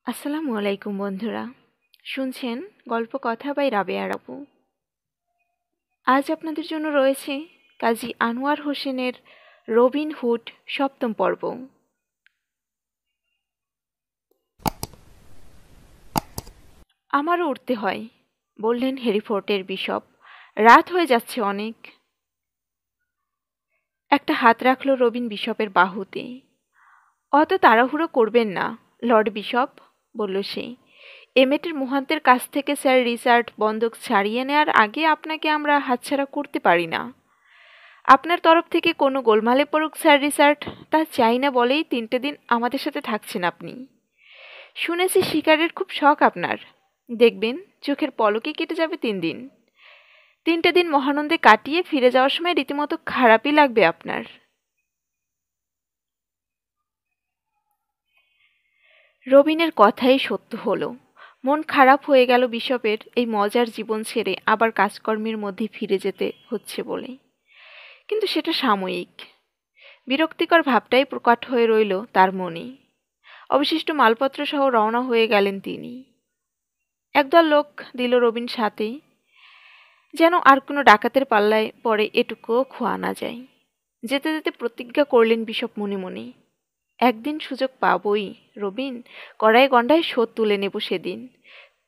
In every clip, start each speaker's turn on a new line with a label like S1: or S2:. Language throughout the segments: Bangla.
S1: আসসালামু আলাইকুম বন্ধুরা, শুনছেন গল্প কথা বাই রাবেয়া আপু। আজ আপনাদের জন্য রয়েছে কাজী আনোয়ার হোসেনের রবিন হুড সপ্তম পর্ব। আমারও উঠতে হয়, বললেন হেরিফোর্টের বিশপ। রাত হয়ে যাচ্ছে অনেক। একটা হাত রাখল রবিন বিশপের বাহুতে। অত তাড়াহুড়ো করবেন না লর্ড বিশপ, বলল সে। এমেটের মুহান্তের কাছ থেকে স্যার রিচার্ড বন্দুক ছাড়িয়ে নেয়ার আগে আপনাকে আমরা হাতছাড়া করতে পারি না। আপনার তরফ থেকে কোনো গোলমালে পড়ুক স্যার রিচার্ড, তা চাই না বলেই 3টে দিন আমাদের সাথে থাকছেন আপনি। শুনেছি শিকারের খুব শখ আপনার। দেখবেন চোখের পলকে কেটে যাবে 3 দিন। 3টে দিন মহানন্দে কাটিয়ে ফিরে যাওয়ার সময় রীতিমতো খারাপই লাগবে আপনার। রবিনের কথাই সত্য হলো। মন খারাপ হয়ে গেল বিশপের এই মজার জীবন ছেড়ে আবার কাজকর্মের মধ্যে ফিরে যেতে হচ্ছে বলে। কিন্তু সেটা সাময়িক। বিরক্তিকর ভাবটাই প্রকট হয়ে রইল তার মনে। অবশিষ্ট মালপত্র সহ রওনা হয়ে গেলেন তিনি। একদল লোক দিল রবিন সাথে, যেন আর কোনো ডাকাতের পাল্লায় পড়ে এটুকুও খোয়া না যায়। যেতে যেতে প্রতিজ্ঞা করলেন বিশপ মনে মনে, একদিন সুযোগ পাবই রবিন, কড়াই গন্ডায় শোধ তুলে নেব সেদিন।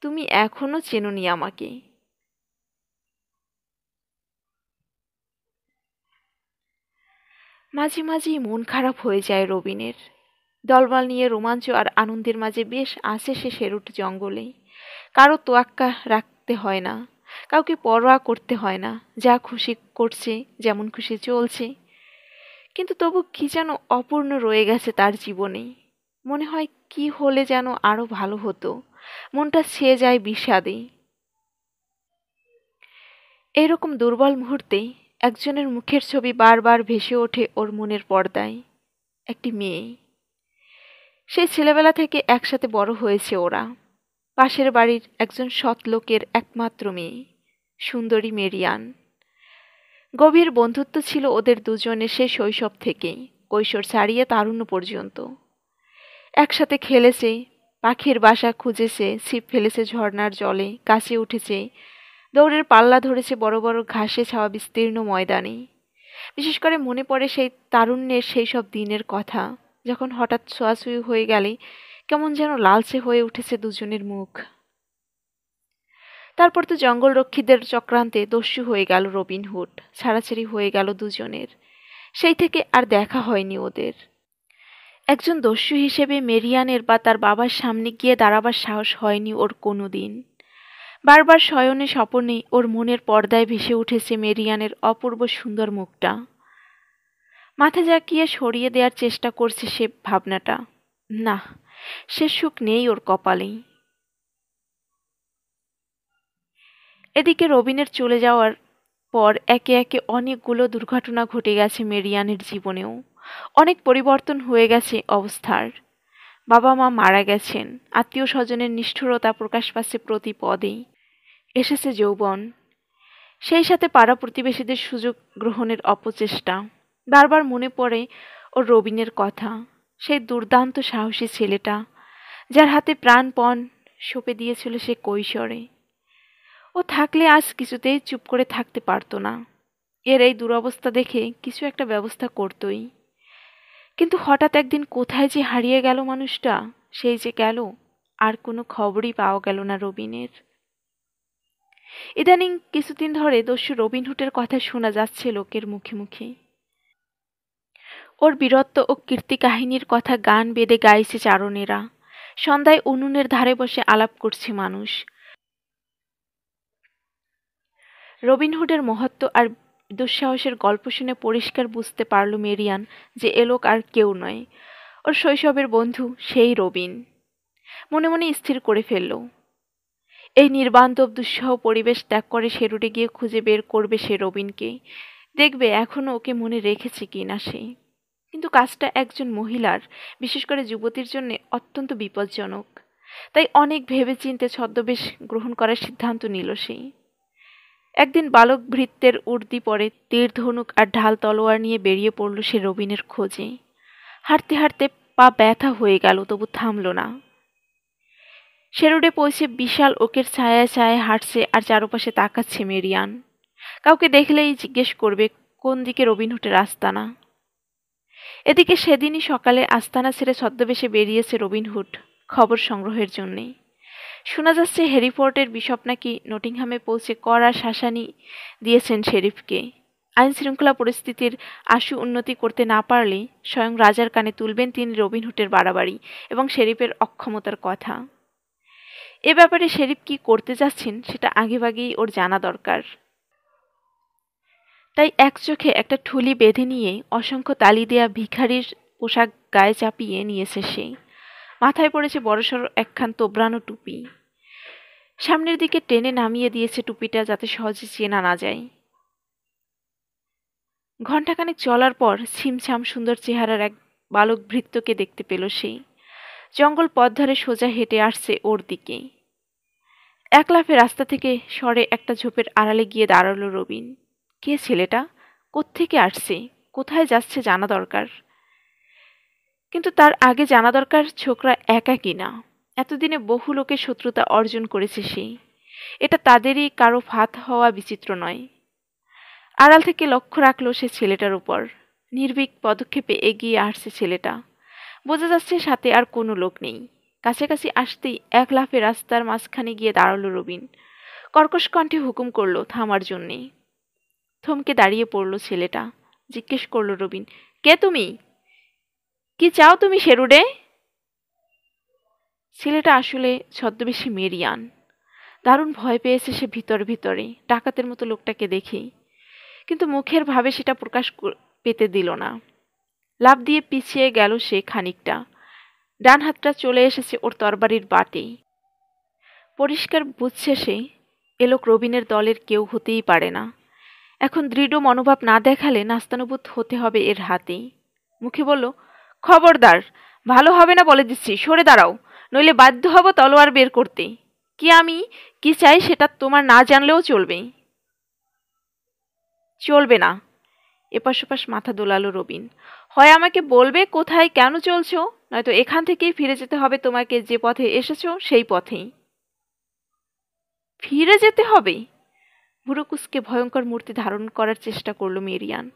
S1: তুমি এখনো চেনোনি আমাকে। মাঝে মাঝেই মন খারাপ হয়ে যায় রবিনের। দলবল নিয়ে রোমাঞ্চ আর আনন্দের মাঝে বেশ আসে সে সেরুট জঙ্গলে। কারো তোয়াক্কা রাখতে হয় না, কাউকে পরোয়া করতে হয় না, যা খুশি করছে, যেমন খুশি চলছে। কিন্তু তবু কি যেন অপূর্ণ রয়ে গেছে তার জীবনে। মনে হয় কি হলে যেন আরো ভালো হতো। মনটা ছেয়ে যায় বিষাদে। এইরকম দুর্বল মুহূর্তে একজনের মুখের ছবি বারবার ভেসে ওঠে ওর মনের পর্দায়। একটি মেয়ে। সেই ছেলেবেলা থেকে একসাথে বড় হয়েছে ওরা। পাশের বাড়ির একজন সৎ লোকের একমাত্র মেয়ে, সুন্দরী মেরিয়ান। গভীর বন্ধুত্ব ছিল ওদের দুজনের সেই শৈশব থেকেই, কৈশোর ছাড়িয়ে তারুণ্য পর্যন্ত। একসাথে খেলেছে, পাখির বাসা খুঁজেছে, ছিপ ফেলেছে ঝর্ণার জলে, গাছে উঠেছে, দৌড়ের পাল্লা ধরেছে বড় বড় ঘাসে ছাওয়া বিস্তীর্ণ ময়দানে। বিশেষ করে মনে পড়ে সেই তারুণ্যের সেই সব দিনের কথা, যখন হঠাৎ ছোঁয়াছুঁয়ি হয়ে গেলে কেমন যেন লালচে হয়ে উঠেছে দুজনের মুখ। তারপর তো জঙ্গলরক্ষীদের চক্রান্তে দস্যু হয়ে গেল রবিন হুড, ছাড়াছাড়ি হয়ে গেল দুজনের। সেই থেকে আর দেখা হয়নি ওদের। একজন দস্যু হিসেবে মেরিয়ানের বা তার বাবার সামনে গিয়ে দাঁড়াবার সাহস হয়নি ওর কোনো দিন। বারবার শয়নে স্বপনে ওর মনের পর্দায় ভেসে উঠেছে মেরিয়ানের অপূর্ব সুন্দর মুখটা। মাথা ঝাঁকিয়ে সরিয়ে দেওয়ার চেষ্টা করছে সে ভাবনাটা। না, সে সুখ নেই ওর কপালেই। এদিকে রবিনের চলে যাওয়ার পর একে একে অনেকগুলো দুর্ঘটনা ঘটে গেছে মেরিয়ানের জীবনেও। অনেক পরিবর্তন হয়ে গেছে অবস্থার। বাবা মা মারা গেছেন, আত্মীয় স্বজনের নিষ্ঠুরতা প্রকাশ পাচ্ছে প্রতি পদেই। এসেছে যৌবন, সেই সাথে পাড়া প্রতিবেশীদের সুযোগ গ্রহণের অপচেষ্টা। বারবার মনে পড়ে ওর রবিনের কথা, সেই দুর্দান্ত সাহসী ছেলেটা যার হাতে প্রাণপণ সঁপে দিয়েছিল সে কৈশোরে। ও থাকলে আজ কিছুতেই চুপ করে থাকতে পারতো না। এর এই দুরবস্থা দেখে কিছু একটা ব্যবস্থা করতই। কিন্তু হঠাৎ একদিন কোথায় যে হারিয়ে গেল মানুষটা, সেই যে গেল, আর কোনো খবরই পাওয়া গেল না রবিনের। ইদানিং কিছুদিন ধরে দস্যু রবিন হুডের কথা শোনা যাচ্ছে লোকের মুখে মুখে। ওর বীরত্ব ও কীর্তি কাহিনীর কথা গান বেঁধে গাইছে চারণেরা। সন্ধ্যায় উনুনের ধারে বসে আলাপ করছে মানুষ। রবিন হুডের মহত্ব আর দুঃসাহসের গল্প শুনে পরিষ্কার বুঝতে পারল মেরিয়ান যে এ লোক আর কেউ নয়, ওর শৈশবের বন্ধু সেই রবিন। মনে মনে স্থির করে ফেলল, এই নির্বান্তব দুঃসহ পরিবেশ ত্যাগ করে সেরুটে গিয়ে খুঁজে বের করবে সে রবিনকে। দেখবে এখনো ওকে মনে রেখেছে কিনা সে। কিন্তু কাজটা একজন মহিলার, বিশেষ করে যুবতীর জন্য অত্যন্ত বিপজ্জনক। তাই অনেক ভেবেচিন্তে ছদ্মবেশ গ্রহণ করার সিদ্ধান্ত নিল সে। একদিন বালক ভৃত্যের উর্দি পরে তীর ধনুক আর ঢাল তলোয়ার নিয়ে বেরিয়ে পড়ল সে রবিনের খোঁজে। হাঁটতে হাঁটতে পা ব্যথা হয়ে গেল, তবু থামল না। শেরুডে পৌঁছে বিশাল ওকের ছায়ায় ছায়ায় হাঁটছে আর চারপাশে তাকাচ্ছে মেরিয়ান। কাউকে দেখলেই জিজ্ঞেস করবে কোন দিকে রবিনহুডের আস্তানা। এদিকে সেদিনই সকালে আস্তানা ছেড়ে ছদ্মবেশে বেরিয়েছে রবিনহুড খবর সংগ্রহের জন্যে। শোনা যাচ্ছে হ্যারিফোর্টের বিশপ নাকি নটিংহামে পৌঁছে কড়া শাসানি দিয়েছেন শেরিফকে। আইন শৃঙ্খলা পরিস্থিতির আশু উন্নতি করতে না পারলে স্বয়ং রাজার কানে তুলবেন তিনি রবিনহুডের বাড়াবাড়ি এবং শেরিফের অক্ষমতার কথা। এ ব্যাপারে শেরিফ কি করতে যাচ্ছেন সেটা আগেভাগেই ওর জানা দরকার। তাই এক চোখে একটা ঠুলি বেঁধে নিয়ে অসংখ্য তালি দেয়া ভিখারির পোশাক গায়ে চাপিয়ে নিয়েছে সে। মাথায় পড়েছে বড়সড় একখান তোবড়ানো টুপি। সামনের দিকে টেনে নামিয়ে দিয়েছে টুপিটা যাতে সহজে চেনা না যায়। ঘণ্টাখানেক চলার পর ছিমছাম সুন্দর চেহারার এক বালক ভৃত্যকে দেখতে পেল সে। জঙ্গল পথ ধরে সোজা হেঁটে আসছে ওর দিকে। এক লাফে রাস্তা থেকে সরে একটা ঝোপের আড়ালে গিয়ে দাঁড়ালো রবিন। কে ছেলেটা? কোত্থেকে আসছে? কোথায় যাচ্ছে জানা দরকার। কিন্তু তার আগে জানা দরকার ছোকরা একা কিনা। এতদিনে বহু লোকের শত্রুতা অর্জন করেছে সে। এটা তাদেরই কারো ফাঁদ হওয়া বিচিত্র নয়। আড়াল থেকে লক্ষ্য রাখলো সে ছেলেটার উপর। নির্ভীক পদক্ষেপে এগিয়ে আসছে ছেলেটা। বোঝা যাচ্ছে সাথে আর কোনো লোক নেই। কাছাকাছি আসতেই এক লাফে রাস্তার মাঝখানে গিয়ে দাঁড়ালো রবিন। কর্কশ কণ্ঠে হুকুম করলো থামার জন্যে। থমকে দাঁড়িয়ে পড়ল ছেলেটা। জিজ্ঞেস করল রবিন, কে তুমি? কি চাও তুমি শেরুডে? ছেলেটা আসলে ছদ্মবেশী মেরিয়ান। দারুণ ভয় পেয়েছে সে ভিতরে ভিতরে ডাকাতের মতো লোকটাকে দেখে, কিন্তু মুখের ভাবে সেটা প্রকাশ পেতে দিল না। লাফ দিয়ে পিছিয়ে গেল সে খানিকটা। ডান হাতটা চলে এসেছে ওর তরবারির বাটে। পরিষ্কার বুঝছে সে এ লোক রবিনের দলের কেউ হতেই পারে না। এখন দৃঢ় মনোভাব না দেখালে নাস্তানুভূত হতে হবে এর হাতে। মুখে বলল, খবরদার, ভালো হবে না বলে দিচ্ছি, সরে দাঁড়াও, নইলে বাধ্য হব তলোয়ার বের করতে। আমি কি চাই সেটা তোমার না জানলেও চলবে। চলবে না। এপাশ ওপাশ মাথা দোলালো রবিন। হয় আমাকে বলবে কোথায় কেন চলছো, নয়তো এখান থেকেই ফিরে যেতে হবে তোমাকে, যে পথে এসেছো সেই পথেই। ফিরে যেতে হবে? বুড়োকুসকে ভয়ঙ্কর মূর্তি ধারণ করার চেষ্টা করল মেরিয়ান।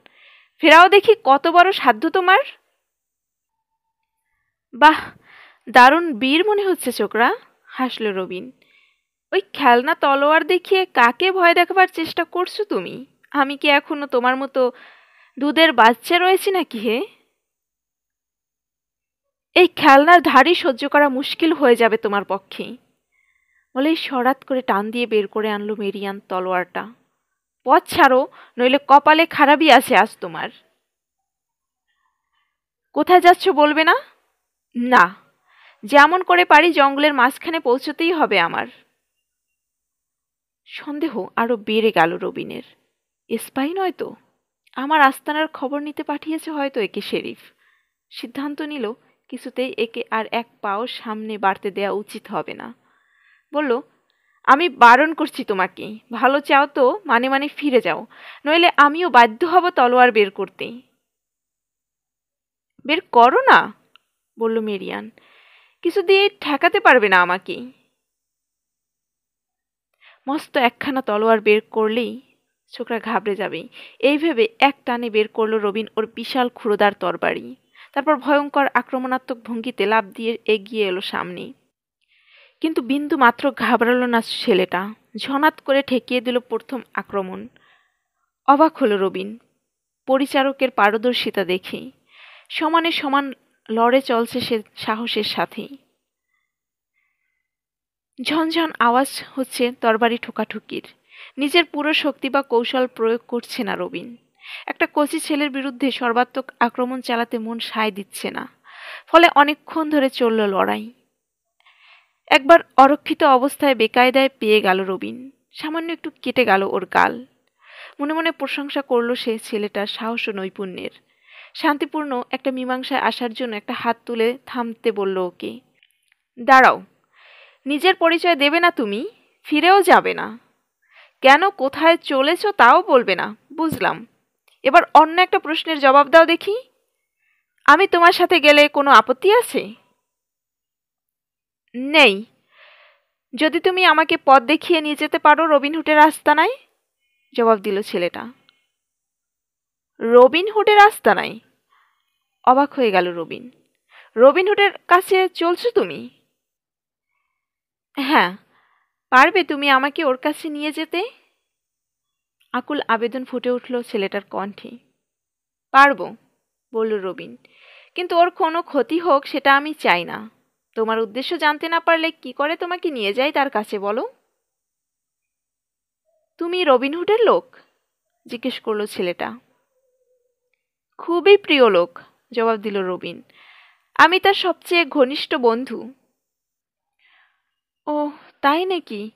S1: ফেরাও দেখি, কত বড় সাধ্য তোমার। বাহ, দারুণ বীর মনে হচ্ছে ছোকরা, হাসল রবিন। ওই খেলনা তলোয়ার দেখিয়ে কাকে ভয় দেখাবার চেষ্টা করছো তুমি? আমি কি এখনো তোমার মতো দুধের বাচ্চা রয়েছি নাকি হে? এই খেলনার ধারই সহ্য করা মুশকিল হয়ে যাবে তোমার পক্ষে। বলেই সরাত করে টান দিয়ে বের করে আনলো মেরিয়ান তলোয়ারটা। পথ ছাড়ো, নইলে কপালে খারাপই আছে আজ তোমার। কোথায় যাচ্ছ বলবে না? না, যেমন করে পারি জঙ্গলের মাঝখানে পৌঁছতেই হবে আমার। সন্দেহ আরো বেড়ে গেল রবিনের। স্পাই নয় তো? আমার আস্তানার খবর নিতে পাঠিয়েছে হয়তো একে শেরিফ। সিদ্ধান্ত নিল কিছুতেই একে আর এক পাও সামনে বাড়তে দেয়া উচিত হবে না। বলল, আমি বারণ করছি তোমাকে, ভালো চাও তো মানে মানে ফিরে যাও, নইলে আমিও বাধ্য হব তলোয়ার বের করতে। বের করো না, বলল মেরিয়ান। কিছু দিয়ে ঠেকাতে পারবে না আমাকে। মস্ত একখানা তলোয়ার বের করলেই ছোকরা ঘাবড়ে যাবে, এই ভেবে এক টানে বের করল রবিন ওর বিশাল ক্ষুরোদার তরবারি। তারপর ভয়ঙ্কর আক্রমণাত্মক ভঙ্গিতে লাফ দিয়ে এগিয়ে এলো সামনে। কিন্তু বিন্দু মাত্র ঘাবড়ালো না ছেলেটা। ঝনাত করে ঠেকিয়ে দিল প্রথম আক্রমণ। অবাক হলো রবিন পরিচারকের পারদর্শিতা দেখে। সমানে সমান লড়ে চলছে সে সাহসের সাথে। ঝনঝন আওয়াজ হচ্ছে তরবারি ঠোকাঠুকির। নিজের পুরো শক্তি বা কৌশল প্রয়োগ করছে না রবিন। একটা কচি ছেলের বিরুদ্ধে সর্বাত্মক আক্রমণ চালাতে মন সায় দিচ্ছে না। ফলে অনেকক্ষণ ধরে চলল লড়াই। একবার অরক্ষিত অবস্থায় বেকায়দায় পেয়ে গেল রবিন। সামান্য একটু কেটে গেল ওর গাল। মনে মনে প্রশংসা করল সে ছেলেটার সাহস ও নৈপুণ্যের। শান্তিপূর্ণ একটা মীমাংসায় আসার জন্য একটা হাত তুলে থামতে বলল ওকে। দাঁড়াও, নিজের পরিচয় দেবে না তুমি, ফিরেও যাবে না। কেন কোথায় চলেছ তাও বলবে না, বুঝলাম। এবার অন্য একটা প্রশ্নের জবাব দাও দেখি। আমি তোমার সাথে গেলে কোনো আপত্তি আছে? নেই, যদি তুমি আমাকে পথ দেখিয়ে নিয়ে যেতে পারো রবিনহুডের আস্তানায়, জবাব দিল ছেলেটা। রবিনহুডের আস্তানায়? অবাক হয়ে গেল রবিন। রবিনহুডের কাছে চলছো তুমি? হ্যাঁ। পারবে তুমি আমাকে ওর কাছে নিয়ে যেতে? আকুল আবেদন ফুটে উঠল ছেলেটার কণ্ঠে। পারবো, বলল রবিন, কিন্তু ওর কোনো ক্ষতি হোক সেটা আমি চাই না। তোমার উদ্দেশ্য জানতে না পারলে কি করে তোমাকে নিয়ে যাই তার কাছে বলো? তুমি রবিনহুডের লোক? জিজ্ঞেস করল ছেলেটা। খুবই প্রিয় লোক, জবাব দিল রবিন। আমি তার সবচেয়ে ঘনিষ্ঠ বন্ধু। ও, তাই নাকি?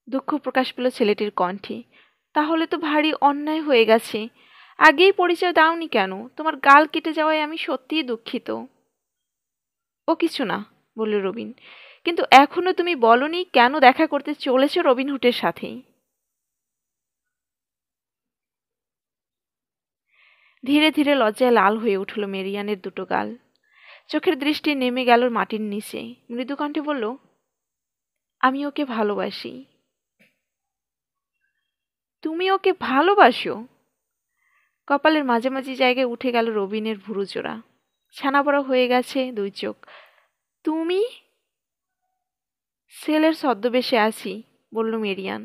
S1: দুঃখ প্রকাশ পেল ছেলেটির কণ্ঠে। তাহলে তো ভারী অন্যায় হয়ে গেছে। আগেই পরিচয় দাওনি কেন? তোমার গাল কেটে যাওয়ায় আমি সত্যিই দুঃখিত। ও কিছু না, বলল রবিন, কিন্তু এখনো তুমি বলনি কেন দেখা করতে চলেছ রবিনহুডের সাথে? ধীরে ধীরে লজ্জায় লাল হয়ে উঠল মেরিয়ানের দুটো গাল। চোখের দৃষ্টি নেমে গেল মাটির নিচে। মৃদু কণ্ঠে বলল, আমি ওকে ভালোবাসি। তুমি ওকে ভালোবাসো? কপালের মাঝামাঝি জায়গায় উঠে গেল রবিনের ভুরুজোড়া। ছানা বড়া হয়ে গেছে দুই চোখ। তুমি? ছেলের ছদ্মবেশে আছি, বলল মেরিয়ান।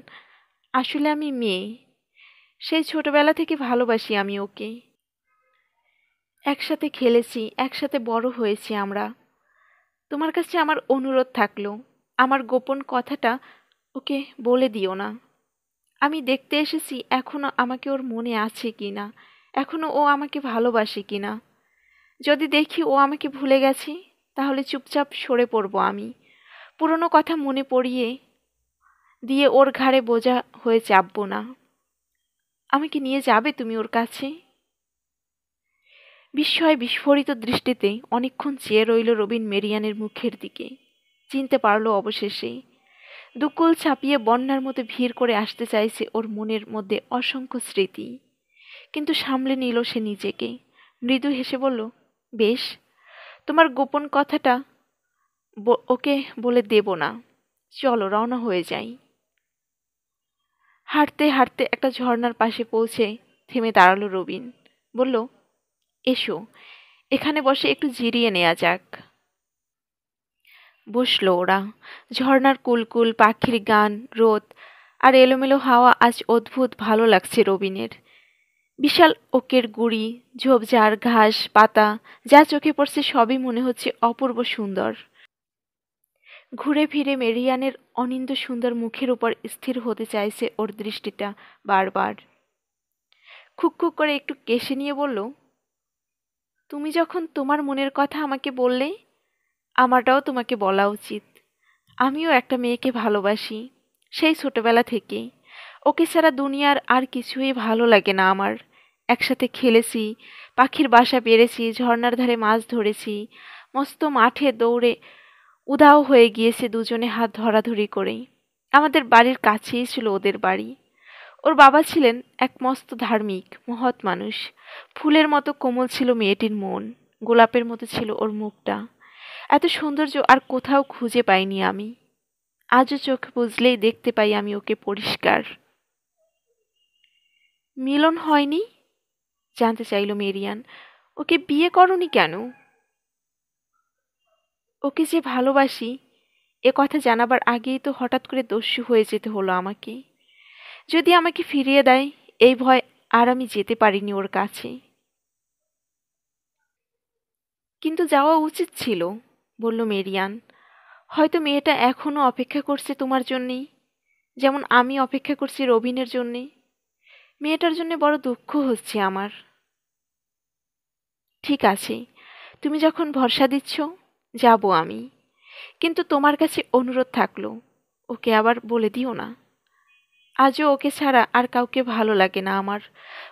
S1: আসলে আমি মেয়ে। সেই ছোটবেলা থেকে ভালোবাসি আমি ওকে। একসাথে খেলেছি, একসাথে বড় হয়েছি আমরা। তোমার কাছে আমার অনুরোধ থাকলো, আমার গোপন কথাটা ওকে বলে দিও না। আমি দেখতে এসেছি এখনো আমাকে ওর মনে আছে কিনা, এখনো ও আমাকে ভালোবাসে কিনা। যদি দেখি ও আমাকে ভুলে গেছে, তাহলে চুপচাপ সরে পড়ব আমি। পুরনো কথা মনে পড়িয়ে দিয়ে ওর ঘাড়ে বোঝা হয়ে চাপবো না। আমাকে নিয়ে যাবে তুমি ওর কাছে? বিস্ময়ে বিস্ফোরিত দৃষ্টিতে অনেকক্ষণ চেয়ে রইল রবিন মেরিয়ানের মুখের দিকে। চিনতে পারল অবশেষে। দুকুল ছাপিয়ে বন্যার মতো ভিড় করে আসতে চাইছে ওর মনের মধ্যে অসংখ্য স্মৃতি। কিন্তু সামলে নিল সে নিজেকে। মৃদু হেসে বলল, বেশ, তোমার গোপন কথাটা ওকে বলে দেব না। চলো রওনা হয়ে যাই। হাঁটতে হাঁটতে একটা ঝর্ণার পাশে পৌঁছে থেমে দাঁড়ালো রবিন। বলল, এসো, এখানে বসে একটু জিরিয়ে নেওয়া যাক। বসলো ওরা। ঝর্ণার কুলকুল, পাখির গান, রোদ আর এলোমেলো হাওয়া আজ অদ্ভুত ভালো লাগছে রবিনের। বিশাল ওকের গুড়ি, ঝোপঝাড়, ঘাস, পাতা, যা চোখে পড়ছে সবই মনে হচ্ছে অপূর্ব সুন্দর। ঘুরে ফিরে মেরিয়ানের অনিন্দ্য সুন্দর মুখের উপর স্থির হতে চাইছে ওর দৃষ্টিটা বারবার। খুক খুক করে একটু কেশে নিয়ে বলল, তুমি যখন তোমার মনের কথা আমাকে বললে, আমারটাও তোমাকে বলা উচিত। আমিও একটা মেয়েকে ভালোবাসি, সেই ছোটবেলা থেকে। ওকে ছাড়া দুনিয়ার আর কিছুই ভালো লাগে না আমার। একসাথে খেলেছি, পাখির বাসা পেরেছি, ঝর্ণার ধারে মাছ ধরেছি, মস্ত মাঠে দৌড়ে উধাও হয়ে গিয়েছে দুজনে হাত ধরাধরি করেই। আমাদের বাড়ির কাছেই ছিল ওদের বাড়ি। ওর বাবা ছিলেন এক মস্ত ধার্মিক মহৎ মানুষ। ফুলের মতো কোমল ছিল মেয়েটির মন, গোলাপের মতো ছিল ওর মুখটা। এত সৌন্দর্য আর কোথাও খুঁজে পাইনি আমি। আজও চোখ বুজলেই দেখতে পাই আমি ওকে পরিষ্কার। মিলন হয়নি? জানতে চাইল মেরিয়ান। ওকে বিয়ে করনি কেন? ওকে যে ভালোবাসি এ কথা জানাবার আগেই তো হঠাৎ করে দস্যু হয়ে যেতে হলো আমাকে। যদি আমাকে ফিরিয়ে দেয় এই ভয় আর আমি যেতে পারিনি ওর কাছে। কিন্তু যাওয়া উচিত ছিল, বলল মেরিয়ান। হয়তো মেয়েটা এখনো অপেক্ষা করছে তোমার জন্যেই, যেমন আমি অপেক্ষা করছি রবিনের জন্যে। মেয়েটার জন্য বড় দুঃখ হচ্ছে আমার। ঠিক আছে, তুমি যখন ভরসা দিচ্ছ, যাব আমি। কিন্তু তোমার কাছে অনুরোধ থাকলো, ওকে আবার বলে দিও না। আজও ওকে ছাড়া আর কাউকে ভালো লাগে না আমার।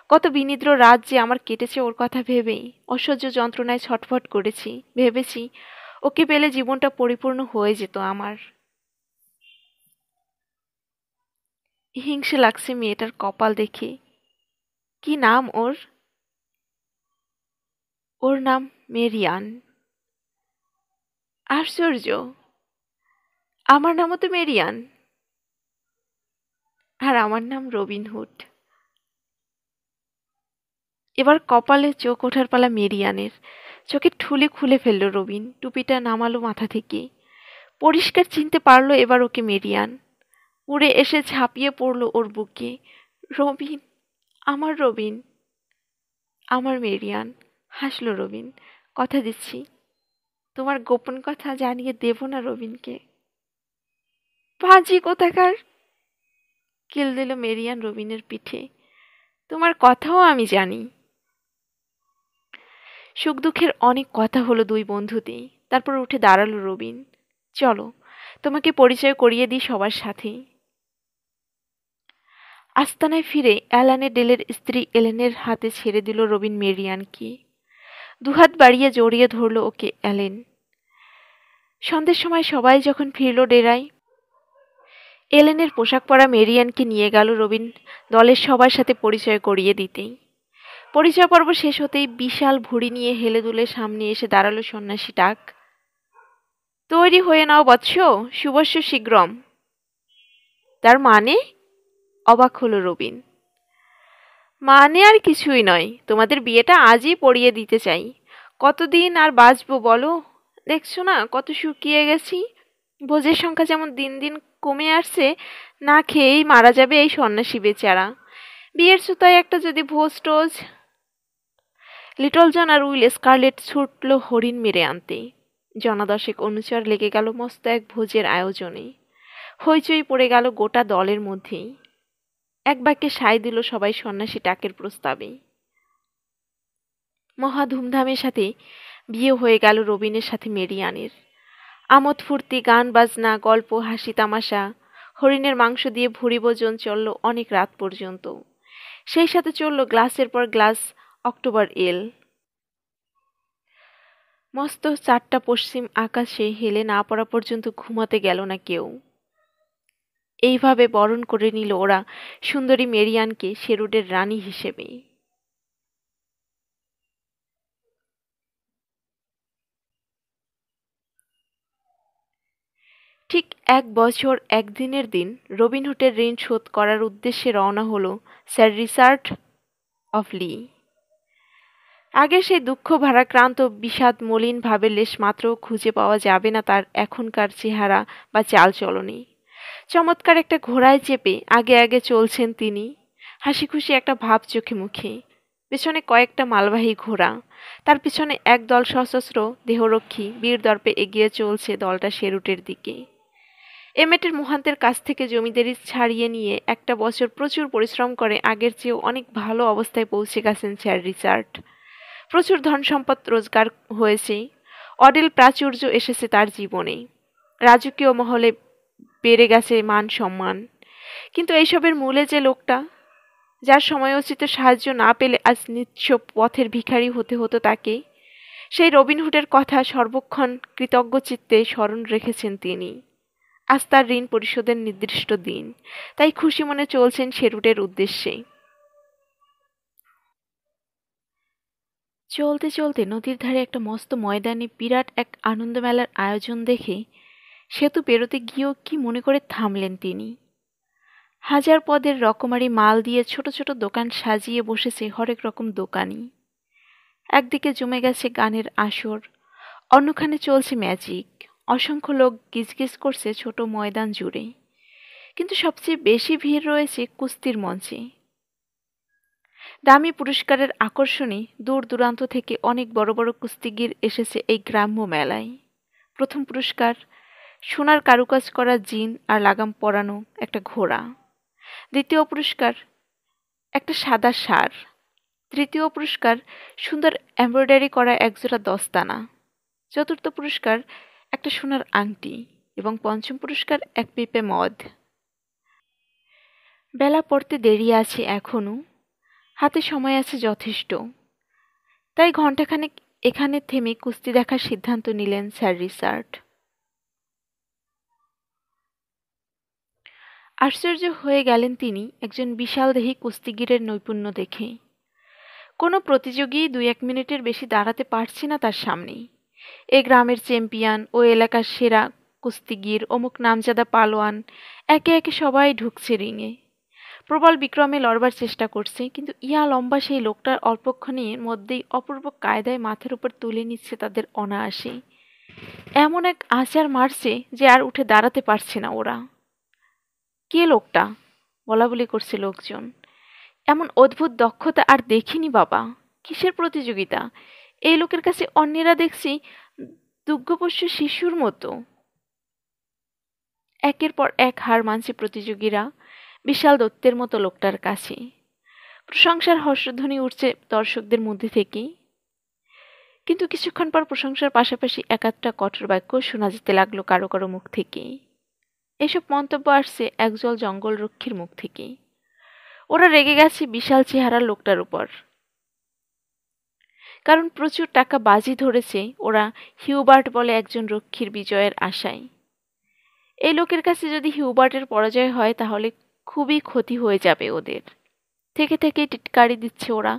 S1: কত বিনিদ্র রাত যে আমার কেটেছে ওর কথা ভেবেই। অসহ্য যন্ত্রণায় ছটফট করেছি, ভেবেছি ওকে পেলে জীবনটা পরিপূর্ণ হয়ে যেত আমার। হিংসে লাগছে মেয়েটার কপাল দেখে। কি নাম ওর? ওর নাম মেরিয়ান। আশ্চর্য! আমার নামও তো মেরিয়ান, আর আমার নাম রবিন হুড। এবার কপালে চোখ ওঠার পালা মেরিয়ানের। চোখের ঠুলি খুলে ফেলল রবিন, টুপিটা নামালো মাথা থেকে। পরিষ্কার চিনতে পারলো এবার ওকে মেরিয়ান। উড়ে এসে ঝাঁপিয়ে পড়ল ওর বুকে। রবিন, আমার রবিন, আমার মেরিয়ান। হাসল রবিন। কথা দিচ্ছি, তোমার গোপন কথা জানিয়ে দেব না রবিনকে। পাজি কোথাকার! কিল দিল মেরিয়ান রবিনের পিঠে। তোমার কথাও আমি জানি। সুখ দুঃখের অনেক কথা হলো দুই বন্ধুতেই। তারপর উঠে দাঁড়ালো রবিন। চলো, তোমাকে পরিচয় করিয়ে দিই সবার সাথে। আস্তানায় ফিরে অ্যালানে ডেলের স্ত্রী এলেনের হাতে ছেড়ে দিল রবিন মেরিয়ানকে। দুহাত বাড়িয়ে জড়িয়ে ধরল ওকে অ্যালেন। সন্ধ্যের সময় সবাই যখন ফিরল ডেরায়, এলেনের পোশাক পরা মেরিয়ানকে নিয়ে গেল রবিন দলের সবার সাথে পরিচয় করিয়ে দিতেই। পরিচয় পর্ব শেষ হতেই বিশাল ভুঁড়ি নিয়ে হেলে দুলে সামনে এসে দাঁড়ালো সন্ন্যাসী ডাক। তৈরি হয়ে নাও বৎস, শুভস্য শীঘ্রম। তার মানে? অবাক হলো রবিন। মানে আর কিছুই নয়, তোমাদের বিয়েটা আজই পড়িয়ে দিতে চাই। কতদিন আর বাঁচবো বলো? দেখছো না কত শুকিয়ে গেছি। ভোজের সংখ্যা যেমন দিন দিন কমে আসছে, না খেয়েই মারা যাবে এই সন্ন্যাসী বেচারা। বিয়ের সুতায় একটা যদি ভোজ টোজ। লিটল জন আর উইল স্কারলেট ছুটল হরিণ মেরে আনতে। জনাদশেক অনুচর লেগে গেল মস্ত এক ভোজের আয়োজনে। হইচই পড়ে গেল গোটা দলের মধ্যেই। এক বাক্যে সায় দিল সবাই সন্ন্যাসী ডাকের প্রস্তাবে। মহা ধুমধামের সাথে বিয়ে হয়ে গেল রবিনের সাথে মেরিয়ানের। আমোদ ফুর্তি, গান বাজনা, গল্প, হাসি তামাশা। হরিণের মাংস দিয়ে ভুরি ভোজন চলল অনেক রাত পর্যন্ত। সেই সাথে চলল গ্লাসের পর গ্লাস অক্টোবর এল। মস্ত চারটা পশ্চিম আকাশে হেলে না পড়া পর্যন্ত ঘুমাতে গেল না কেউ। এইভাবে বরণ করে নিল ওরা সুন্দরী মেরিয়ানকে শেরুডের রানী হিসেবে। ঠিক 1 বছর 1 দিনের দিন রবিনহুডের ঋণ শোধ করার উদ্দেশ্যে রওনা হলো স্যার রিচার্ড অফ লি। আগের সেই দুঃখ ভারাক্রান্ত বিষাদ মলিন ভাবের লেশ মাত্রও খুঁজে পাওয়া যাবে না তার এখনকার চেহারা বা চালচলনে। চমৎকার একটা ঘোড়ায় চেপে আগে আগে চলছেন তিনি, হাসি খুশি একটা ভাব চোখে মুখে। পেছনে কয়েকটা মালবাহী ঘোড়া, তার পিছনে একদল সশস্ত্র দেহরক্ষী বীরদর্পে এগিয়ে চলছে দলটা শেরুটের দিকে। এমেটের মোহান্তের কাছ থেকে জমিদারি ছাড়িয়ে নিয়ে একটা বছর প্রচুর পরিশ্রম করে আগের চেয়েও অনেক ভালো অবস্থায় পৌঁছে গেছেন স্যার রিচার্ড। প্রচুর ধন সম্পদ রোজগার হয়েছে, অডেল প্রাচুর্য এসেছে তার জীবনে, রাজকীয় মহলে বেড়ে গেছে মান সম্মান। কিন্তু এইসবের মূলে যে লোকটা, যার সময়োচিত সাহায্য না পেলে আজ নিঃস্ব পথের ভিখারি হতে হতো তাকে, সেই রবিনহুডের কথা সর্বক্ষণ কৃতজ্ঞ চিত্তে স্মরণ রেখেছেন তিনি। আজ তার ঋণ পরিশোধের নির্দিষ্ট দিন, তাই খুশি মনে চলছেন শেরুটের উদ্দেশ্যে। চলতে চলতে নদীর ধারে একটা মস্ত ময়দানে বিরাট এক আনন্দমেলার আয়োজন দেখে সেতু পেরোতে গিয়েও কি মনে করে থামলেন তিনি। হাজার পদের রকমারি মাল দিয়ে ছোট ছোট দোকান সাজিয়ে বসেছে হরেক রকম দোকানি। একদিকে জমে গেছে গানের আসর, অন্যখানে চলছে ম্যাজিক। অসংখ্য লোক গিজগিজ করছে ছোট ময়দান জুড়ে। কিন্তু সবচেয়ে বেশি ভিড় রয়েছে কুস্তির মঞ্চে। দামি পুরস্কারের আকর্ষণে দূর দূরান্ত থেকে অনেক বড় বড় কুস্তিগির এসেছে এই গ্রাম্য মেলায়। প্রথম পুরস্কার সোনার কারুকাজ করা জিন আর লাগাম পরানো একটা ঘোড়া। দ্বিতীয় পুরস্কার একটা সাদা ষাঁড়। তৃতীয় পুরস্কার সুন্দর এমব্রয়ডারি করা একজোড়া দস্তানা। চতুর্থ পুরস্কার একটা সোনার আংটি এবং পঞ্চম পুরস্কার এক পেপে মদ। বেলা পড়তে দেরি আছে এখনো, হাতে সময় আছে যথেষ্ট। তাই ঘণ্টাখানেক এখানে থেমে কুস্তি দেখার সিদ্ধান্ত নিলেন স্যার রিচার্ড। আশ্চর্য হয়ে গেলেন তিনি একজন বিশালদেহী কুস্তিগিরের নৈপুণ্য দেখে। কোনো প্রতিযোগী 2-1 মিনিটের বেশি দাঁড়াতে পারছে না তার সামনে। এ গ্রামের চ্যাম্পিয়ন ও এলাকার সেরা কুস্তিগির, অমুক নামজাদা পালোয়ান, একে একে সবাই ঢুকছে রিংয়ে। প্রবল বিক্রমে লড়বার চেষ্টা করছে, কিন্তু ইয়া লম্বা সেই লোকটার অল্পক্ষণের মধ্যেই অপূর্ব কায়দায় মাথার উপর তুলে নিচ্ছে তাদের অনায়াসে। এমন এক আছাড় মারছে যে আর উঠে দাঁড়াতে পারছে না ওরা। কে লোকটা? বলাবলি করছে লোকজন। এমন অদ্ভুত দক্ষতা আর দেখিনি বাবা। কিসের প্রতিযোগিতা? এই লোকের কাছে অন্যেরা দেখছি দুগ্ধপোষ্য শিশুর মতো। একের পর এক হার মানছে প্রতিযোগীরা বিশাল দত্তের মতো লোকটার কাছে। প্রশংসার হর্ষধ্বনি উঠছে দর্শকদের মধ্যে থেকেই, কিন্তু কিছুক্ষণ পর প্রশংসার পাশাপাশি একাধটা কঠোর বাক্য শোনা যেতে লাগলো কারো কারো মুখ থেকে। এসব মন্তব্য আসছে একজল জঙ্গলরক্ষীর মুখ থেকে। ওরা রেগে গেছে বিশাল চেহারার লোকটার উপর, কারণ প্রচুর টাকা বাজি ধরেছে ওরা হিউবার্ট বলে একজন রক্ষীর বিজয়ের আশায়। এই লোকের কাছে যদি হিউবার্টের পরাজয় হয় তাহলে খুবই ক্ষতি হয়ে যাবে ওদের। থেকে থেকে টিটকারি দিচ্ছে ওরা,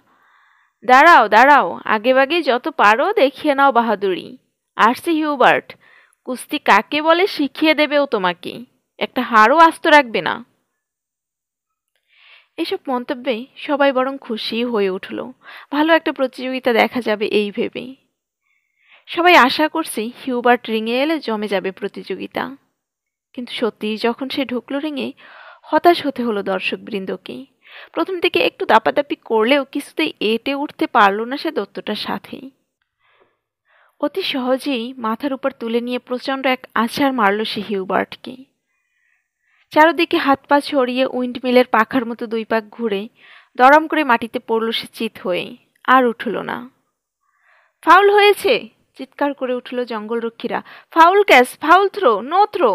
S1: দাঁড়াও দাঁড়াও, আগেভাগে যত পারো দেখিয়ে নাও বাহাদুরি। আসছে হিউবার্ট, কুস্তি কাকে বলে শিখিয়ে দেবে ও তোমাকে, একটা হাড়ও আস্ত রাখবে না। এসব মন্তব্যে সবাই বরং খুশি হয়ে উঠল। ভালো একটা প্রতিযোগিতা দেখা যাবে এই ভেবে। সবাই আশা করছে হিউবার্ট রিংয়ে এলে জমে যাবে প্রতিযোগিতা। কিন্তু সত্যিই যখন সে ঢুকলো রিংয়ে, হতাশ হতে হলো দর্শকবৃন্দকে। প্রথম থেকে একটু দাপাদাপি করলেও কিছুতেই এঁটে উঠতে পারল না সে দত্তটার সাথেই। অতি সহজেই মাথার উপর তুলে নিয়ে প্রচণ্ড এক আছাড় মারল সে হিউবার্টকে। চারদিকে হাত পা ছড়িয়ে উইন্ডমিলের পাখার মতো দুই পাক ঘুরে দরম করে মাটিতে পড়ল সে চিত হয়ে, আর উঠল না। ফাউল হয়েছে, চিৎকার করে উঠল জঙ্গলরক্ষীরা। Foul catch, foul throw, no throw.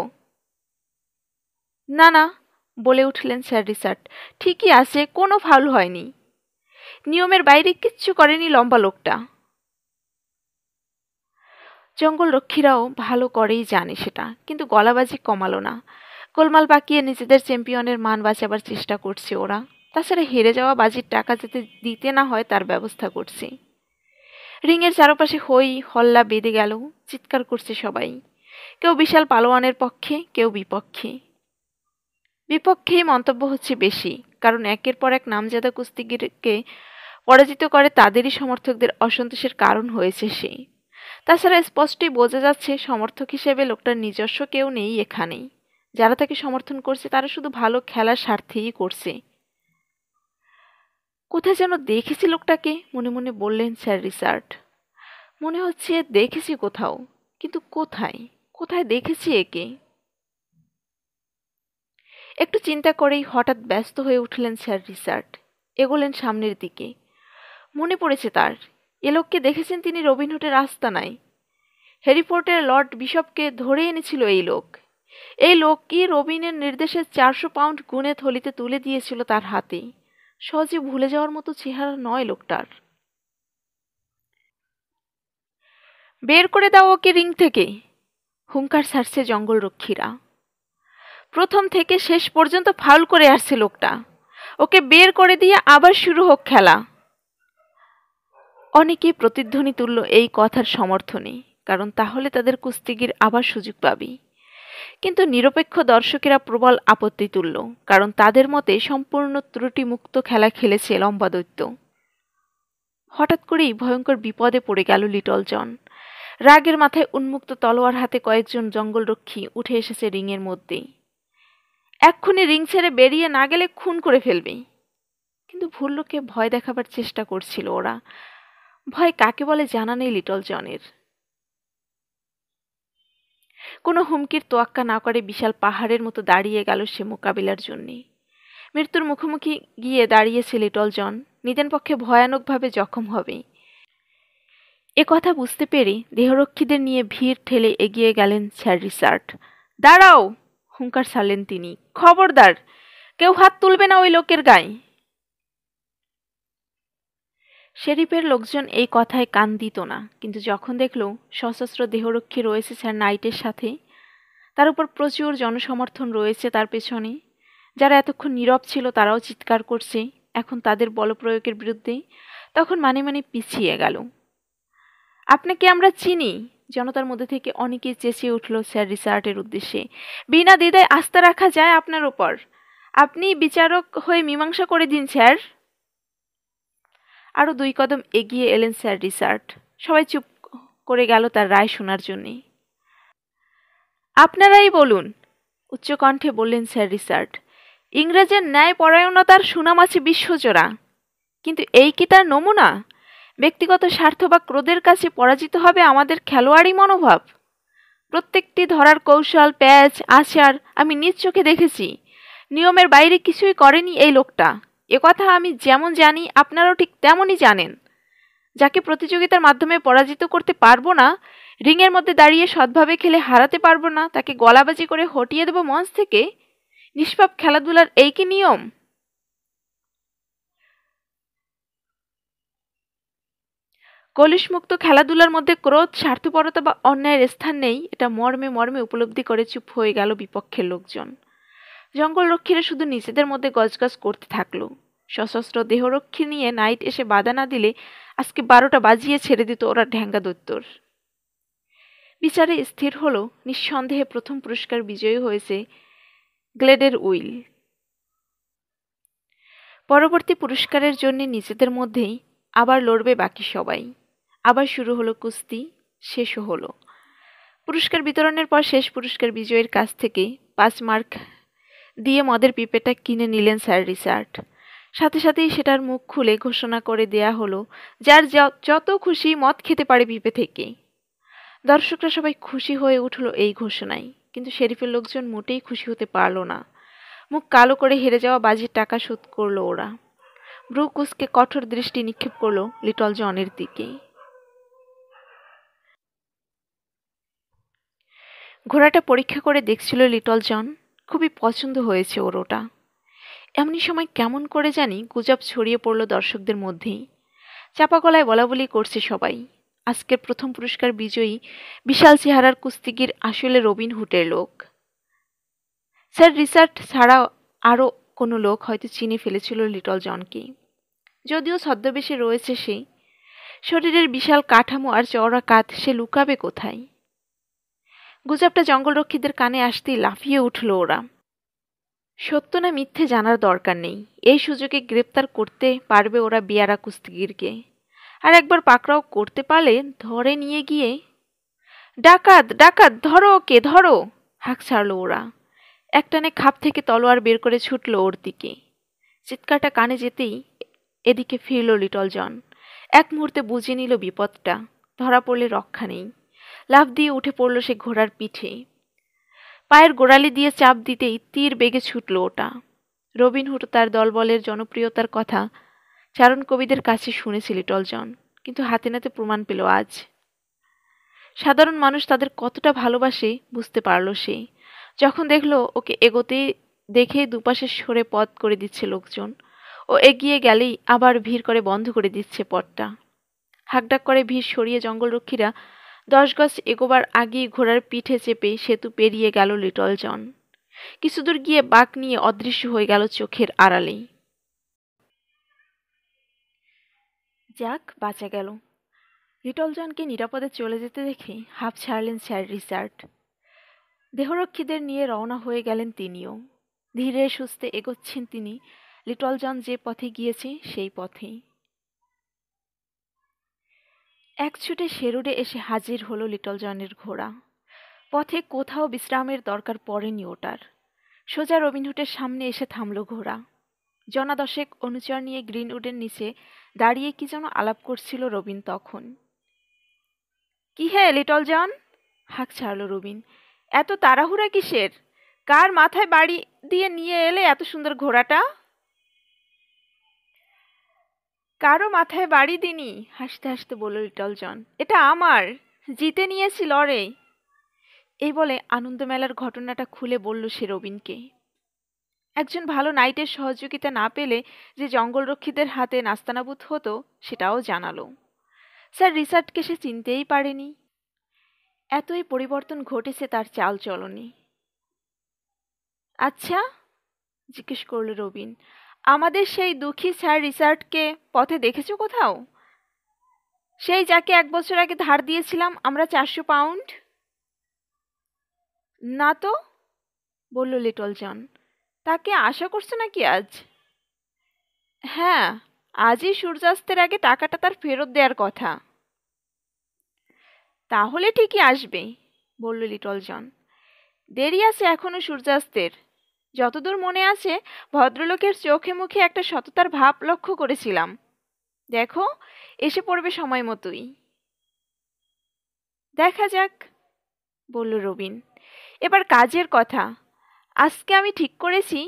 S1: না না, বলে উঠলেন স্যার রিচার্ড, ঠিকই আছে, কোনো ফাউল হয়নি, নিয়মের বাইরে কিচ্ছু করেনি লম্বা লোকটা। জঙ্গলরক্ষীরাও ভালো করেই জানে সেটা, কিন্তু গলাবাজি কমালো না। গোলমাল পাকিয়ে নিজেদের চ্যাম্পিয়নের মান বাঁচাবার চেষ্টা করছে ওরা। তাছাড়া হেরে যাওয়া বাজির টাকা যাতে দিতে না হয় তার ব্যবস্থা করছে। রিংয়ের চারপাশে হই হল্লা বেঁধে গেল, চিৎকার করছে সবাই। কেউ বিশাল পালোয়ানের পক্ষে, কেউ বিপক্ষে। বিপক্ষেই মন্তব্য হচ্ছে বেশি, কারণ একের পর এক নামজাদা কুস্তিগিরকে পরাজিত করে তাদেরই সমর্থকদের অসন্তোষের কারণ হয়েছে সে। তাছাড়া স্পষ্টই বোঝা যাচ্ছে সমর্থক হিসেবে লোকটার নিজস্ব কেউ নেই এখানে। যারা তাকে সমর্থন করছে তারা শুধু ভালো খেলার স্বার্থেই করছে। কোথায় যেন দেখেছি লোকটাকে, মনে মনে বললেন স্যার রিচার্ড। মনে হচ্ছে দেখেছি কোথাও, কিন্তু কোথায় কোথায় দেখেছি একে? একটু চিন্তা করেই হঠাৎ ব্যস্ত হয়ে উঠলেন স্যার রিচার্ড। এগোলেন সামনের দিকে। মনে পড়েছে তার, এ লোককে দেখেছেন তিনি রবিনহুডের আস্তানায়। হ্যারিফোর্টের লর্ড বিশপকে ধরে এনেছিল এই লোক। এই লোকই রবিনের নির্দেশে 400 পাউন্ড গুনে থলিতে তুলে দিয়েছিল তার হাতে। সহজে ভুলে যাওয়ার মতো চেহারা নয় লোকটার। বের করে দাও ওকে রিং থেকে, হুঙ্কার ছাড়ছে জঙ্গলরক্ষীরা। প্রথম থেকে শেষ পর্যন্ত ফাউল করে আসছে লোকটা, ওকে বের করে দিয়ে আবার শুরু হোক খেলা। অনেকেই প্রতিধ্বনি তুলল এই কথার সমর্থনে, কারণ তাহলে তাদের কুস্তিগির আবার সুযোগ পাবে। কিন্তু নিরপেক্ষ দর্শকেরা প্রবল আপত্তি তুলল, কারণ তাদের মতে সম্পূর্ণ ত্রুটিমুক্ত খেলা খেলেছে লম্বা দৈত্য। হঠাৎ করেই ভয়ঙ্কর বিপদে পড়ে গেল লিটল জন। রাগের মাথায় উন্মুক্ত তলোয়ার হাতে কয়েকজন জঙ্গলরক্ষী উঠে এসেছে রিংয়ের মধ্যে। এক্ষুনি রিং ছেড়ে বেরিয়ে না গেলে খুন করে ফেলবে। কিন্তু ভুল লোককে ভয় দেখাবার চেষ্টা করছিল ওরা। ভয় কাকে বলে জানা নেই লিটল জনের। কোনো হুমকির তোয়াক্কা না করে বিশাল পাহাড়ের মতো দাঁড়িয়ে গেল সে মোকাবিলার জন্যে। মৃত্যুর মুখোমুখি গিয়ে দাঁড়িয়েছে লিটল জন, নিদেন পক্ষে ভয়ানকভাবে জখম হবে। এ কথা বুঝতে পেরে দেহরক্ষীদের নিয়ে ভিড় ঠেলে এগিয়ে গেলেন স্যার রিচার্ড। দাঁড়াও, হুঙ্কার ছাড়লেন তিনি। খবরদার, কেউ হাত তুলবে না ওই লোকের গায়ে। শেরিফের লোকজন এই কথায় কান দিত না, কিন্তু যখন দেখল সশস্ত্র দেহরক্ষী রয়েছে স্যার নাইটের সাথে, তার উপর প্রচুর জনসমর্থন রয়েছে তার পেছনে, যারা এতক্ষণ নীরব ছিল তারাও চিৎকার করছে এখন তাদের বলপ্রয়োগের বিরুদ্ধে, তখন মানে মানে পিছিয়ে গেল। আপনাকে আমরা চিনি, জনতার মধ্যে থেকে অনেকেই চেঁচিয়ে উঠল স্যার রিচার্ডের উদ্দেশ্যে, বিনা দ্বিধায় আস্থা রাখা যায় আপনার ওপর। আপনি বিচারক হয়ে মীমাংসা করে দিন স্যার। আরও 2 কদম এগিয়ে এলেন স্যার রিচার্ড। সবাই চুপ করে গেল তার রায় শোনার জন্যে। আপনারাই বলুন, উচ্চকণ্ঠে বললেন স্যার রিচার্ড। ইংরেজের ন্যায় পরায়ণতার সুনাম আছে বিশ্বজোড়া, কিন্তু এই কি তার নমুনা? ব্যক্তিগত স্বার্থ বা ক্রোধের কাছে পরাজিত হবে আমাদের খেলোয়াড়ি মনোভাব। প্রত্যেকটি ধরার কৌশল, প্যাচ, আচার আমি নিজ চোখে দেখেছি। নিয়মের বাইরে কিছুই করেনি এই লোকটা। একথা আমি যেমন জানি আপনারাও ঠিক তেমনই জানেন। যাকে প্রতিযোগিতার মাধ্যমে পরাজিত করতে পারবো না, রিংয়ের মধ্যে দাঁড়িয়ে সৎভাবে খেলে হারাতে পারবো না, তাকে গলাবাজি করে হটিয়ে দেব মঞ্চ থেকে। নিষ্পাপ খেলাধুলার এই কি নিয়ম? কলুষমুক্ত খেলাধুলার মধ্যে ক্রোধ, স্বার্থপরতা বা অন্যায়ের স্থান নেই, এটা মর্মে মর্মে উপলব্ধি করে চুপ হয়ে গেল বিপক্ষের লোকজন। জঙ্গলরক্ষীরা শুধু নিজেদের মধ্যে গজগজ করতে থাকলো। সশস্ত্র দেহরক্ষী নিয়ে নাইট এসে বাধা না দিলে আজকে 12টা বাজিয়ে ছেড়ে দিত ওরা ঢ্যাঙ্গা দৈত্যর। বিচারে স্থির হলো, নিঃসন্দেহে প্রথম পুরস্কার বিজয়ী হয়েছে গ্লেডের উইল। পরবর্তী পুরস্কারের জন্য নিজেদের মধ্যেই আবার লড়বে বাকি সবাই। আবার শুরু হলো কুস্তি, শেষও হলো। পুরস্কার বিতরণের পর শেষ পুরস্কার বিজয়ীর কাছ থেকে 5 মার্ক দিয়ে মদের পিপেটা কিনে নিলেন স্যার রিচার্ড। সাথে সাথেই সেটার মুখ খুলে ঘোষণা করে দেয়া হলো, যার যত খুশি মদ খেতে পারে পিপে থেকে। দর্শকরা সবাই খুশি হয়ে উঠল এই ঘোষণায়, কিন্তু শেরিফের লোকজন মোটেই খুশি হতে পারল না। মুখ কালো করে হেরে যাওয়া বাজির টাকা শোধ করল ওরা। ব্রু কুচকে কঠোর দৃষ্টি নিক্ষেপ করলো লিটল জনের দিকে। ঘোড়াটা পরীক্ষা করে দেখছিল লিটল জন। খুবই পছন্দ হয়েছে ওর ওটা। এমনি সময় কেমন করে জানি গুজব ছড়িয়ে পড়ল দর্শকদের মধ্যেই। চাপা গলায় বলাবলি করছে সবাই, আজকের প্রথম পুরস্কার বিজয়ী বিশাল চেহারার কুস্তিগির আসলে রবিন হুডের লোক। স্যার রিচার্ড ছাড়া আরও কোনো লোক হয়তো চিনে ফেলেছিল লিটল জনকে। যদিও ছদ্মবেশে রয়েছে সে, শরীরের বিশাল কাঠামো আর চওড়া কাঁধ, সে লুকাবে কোথায়? গুজবটা জঙ্গলরক্ষীদের কানে আসতেই লাফিয়ে উঠল ওরা। সত্য না মিথ্যে জানার দরকার নেই, এই সুযোগে গ্রেপ্তার করতে পারবে ওরা বিয়ারা কুস্তিগিরকে। আর একবার পাকড়াও করতে পারলে ধরে নিয়ে গিয়ে, ডাকাত ডাকাত, ধরো ওকে ধরো, হাঁক ছাড়ল ওরা। একটানে খাপ থেকে তলোয়ার বের করে ছুটল ওর দিকে। চিৎকারটা কানে যেতেই এদিকে ফিরল লিটল জন। এক মুহূর্তে বুঝে নিল বিপদটা, ধরা পড়লে রক্ষা নেই। লাফ দিয়ে উঠে পড়ল সে ঘোড়ার পিঠে। পায়ের গোড়ালি দিয়ে চাপ দিতেই তীর বেগে ছুটল ওটা। রবিন হুড তার দলবলের জনপ্রিয়তার কথা চারণ কবিদের কাছে শুনেছে লিটল জন, কিন্তু হাতে নাতে প্রমাণ পেল আজ। সাধারণ মানুষ তাদের কতটা ভালোবাসে বুঝতে পারল সে, যখন দেখল ওকে এগোতে দেখে দুপাশে সরে পথ করে দিচ্ছে লোকজন। ও এগিয়ে গেলেই আবার ভিড় করে বন্ধ করে দিচ্ছে পথটা। হাঁকডাক করে ভিড় সরিয়ে জঙ্গলরক্ষীরা 10 গজ এগোবার আগেই ঘোড়ার পিঠে চেপে সেতু পেরিয়ে গেল লিটল জন। কিছুদূর গিয়ে বাঁক নিয়ে অদৃশ্য হয়ে গেল চোখের আড়ালেই। যাক, বাঁচা গেল। লিটল জনকে নিরাপদে চলে যেতে দেখে হাঁপ ছাড়লেন স্যার রিচার্ড। দেহরক্ষীদের নিয়ে রওনা হয়ে গেলেন তিনিও। ধীরে সুস্থে এগোচ্ছেন তিনি, লিটল জন যে পথে গিয়েছে সেই পথেই। এক ছুটে শেরুডে এসে হাজির হলো লিটল জনের ঘোড়া। পথে কোথাও বিশ্রামের দরকার পড়েনি ওটার। সোজা রবিনহুডের সামনে এসে থামল ঘোড়া। জনাদশেক অনুচর নিয়ে গ্রিনউডের নিচে দাঁড়িয়ে কি যেন আলাপ করছিল রবিন তখন। কি হে লিটল জন, হাঁক ছাড়ল রবিন। এত তাড়াহুড়া কিসের? কার মাথায় বাড়ি দিয়ে নিয়ে এলে এত সুন্দর ঘোড়াটা? কারো মাথায় বাড়ি দিনি, হাসতে হাসতে বলল লিটল জন। এটা আমার, জিতে নিয়েছি লড়ে। এই বলে আনন্দমেলার ঘটনাটা খুলে বলল সে রবিনকে। একজন ভালো নাইটের সহযোগিতা না পেলে যে জঙ্গলরক্ষীদের হাতে নাস্তানাবুদ হতো সেটাও জানালো। স্যার রিচার্ডকে সে চিনতেই পারেনি। এতই পরিবর্তন ঘটেছে তার চাল চলনে। আচ্ছা, জিজ্ঞেস করল রবিন, আমাদের সেই দুঃখী স্যার রিচার্ডকে পথে দেখেছো কোথাও? সেই যাকে 1 বছর আগে ধার দিয়েছিলাম আমরা 400 পাউন্ড। না তো, বলল লিটল জন। তাকে আশা করছো নাকি আজ? হ্যাঁ, আজই সূর্যাস্তের আগে টাকাটা তার ফেরত দেওয়ার কথা। তাহলে ঠিকই আসবে, বলল লিটল জন। দেরি আছে এখনো সূর্যাস্তের। যতদূর মনে আছে ভদ্রলোকের চোখে মুখে একটা সততার ভাব লক্ষ্য করেছিলাম। দেখো, এসে পড়বে সময় মতোই। দেখা যাক, বলল রবিন। এবার কাজের কথা। আজকে আমি ঠিক করেছি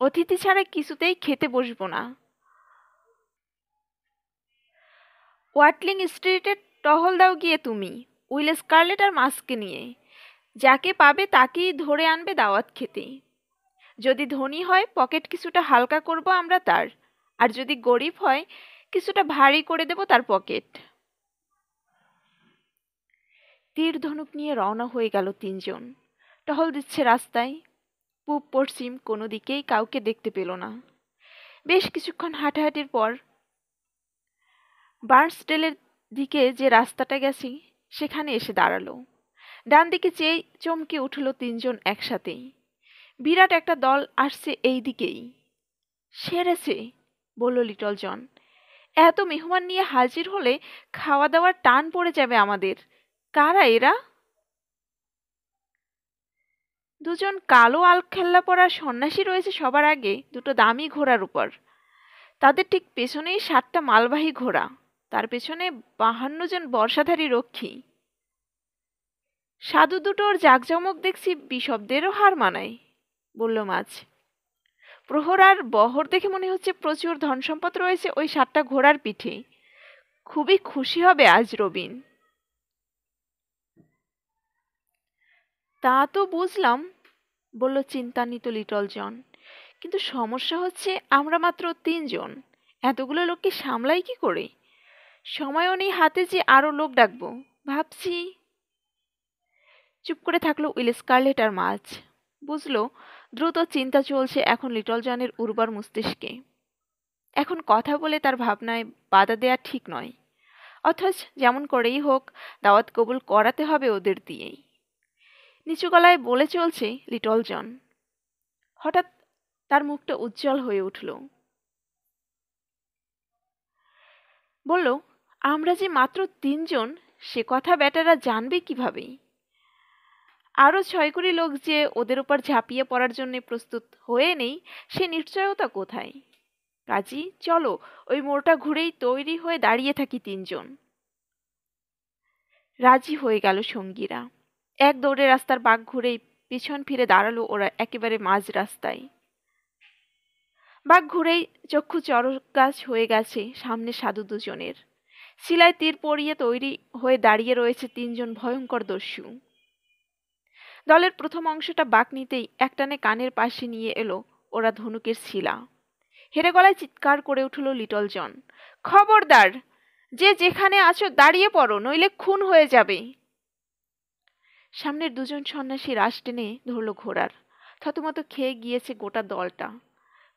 S1: অতিথি ছাড়া কিছুতেই খেতে বসবো না। ওয়াটলিং স্ট্রিটে টহল দাও গিয়ে তুমি, উইল স্কারলেট আর মাস্ককে নিয়ে। যাকে পাবে তাকেই ধরে আনবে দাওয়াত খেতে। যদি ধনী হয় পকেট কিছুটা হালকা করব আমরা তার, আর যদি গরিব হয় কিছুটা ভারী করে দেব তার পকেট। তীর ধনুক নিয়ে রওনা হয়ে গেল তিনজন। টহল দিচ্ছে রাস্তায়। পূব পশ্চিম কোনো দিকেই কাউকে দেখতে পেল না। বেশ কিছুক্ষণ হাঁটাহাঁটির পর বার্নসডেলের দিকে যে রাস্তাটা গেছে সেখানে এসে দাঁড়ালো। ডান দিকে চেয়ে চমকে উঠল তিনজন একসাথেই। বিরাট একটা দল আসছে এই দিকেই। সেরেছে, বলল লিটল জন। এত মেহমান নিয়ে হাজির হলে খাওয়া দাওয়ার টান পড়ে যাবে আমাদের। কারা এরা? দুজন কালো আলখাল্লা পরা সন্ন্যাসী রয়েছে সবার আগে, দুটো দামি ঘোড়ার উপর। তাদের ঠিক পেছনেই 7টা মালবাহী ঘোড়া, তার পেছনে 52 জন বর্ষাধারী রক্ষী। সাধু দুটোর জাকজমক দেখছি বিশপদেরও হার মানায়, বলল মাছ। প্রহর আর বহর দেখে মনে হচ্ছে প্রচুর ধন সম্পদ রয়েছে ওই 7টা ঘোড়ার পিঠে। খুবই খুশি হবে আজ রবিন। তা তো বুঝলাম, বলল চিন্তান্বিত লিটল জন। কিন্তু সমস্যা হচ্ছে আমরা মাত্র 3 জন। এতগুলো লোককে সামলাই কি করে? সময়ও নেই হাতে যে আরো লোক ডাকবো। ভাবছি। চুপ করে থাকলো উইল স্কারলেট আর মাছ। বুঝলো দ্রুত চিন্তা চলছে এখন লিটল জনের উর্বর মস্তিষ্কে। এখন কথা বলে তার ভাবনায় বাধা দেয়া ঠিক নয়। অথচ যেমন করেই হোক দাওয়াত কবুল করাতে হবে ওদের দিয়েই। নিচু গলায় বলে চলছে লিটল জন। হঠাৎ তার মুখটা উজ্জ্বল হয়ে উঠল। বলল, আমরা যে মাত্র 3 জন সে কথা বেটারা জানবে কিভাবে? আরো 6 কুড়ি লোক যে ওদের উপর ঝাঁপিয়ে পড়ার জন্য প্রস্তুত হয়ে নেই সে নিশ্চয়তা কোথায়? কাজী চলো ওই মোড়টা ঘুরেই তৈরি হয়ে দাঁড়িয়ে থাকি 3 জন। রাজি হয়ে গেল সঙ্গীরা। এক দৌড়ে রাস্তার বাঁক ঘুরেই পিছন ফিরে দাঁড়ালো ওরা একেবারে মাঝ রাস্তায়। বাঁক ঘুরেই চক্ষু চড়গাছ হয়ে গেছে সামনে সাধু দুজনের। শিলায় তীর পরিয়ে তৈরি হয়ে দাঁড়িয়ে রয়েছে 3 জন ভয়ঙ্কর দস্যু। দলের প্রথম অংশটা বাঁক নিতেই একটানে কানের পাশে নিয়ে এলো ওরা ধনুকের শিলা। হেরে গলায় চিৎকার করে উঠল লিটল জন। খবরদার, যে যেখানে আছো দাঁড়িয়ে পড়ো, নইলে খুন হয়ে যাবে। সামনের 2 জন সন্ন্যাসী রাশ টেনে ধরল ঘোড়ার। থতমত খেয়ে গিয়েছে গোটা দলটা।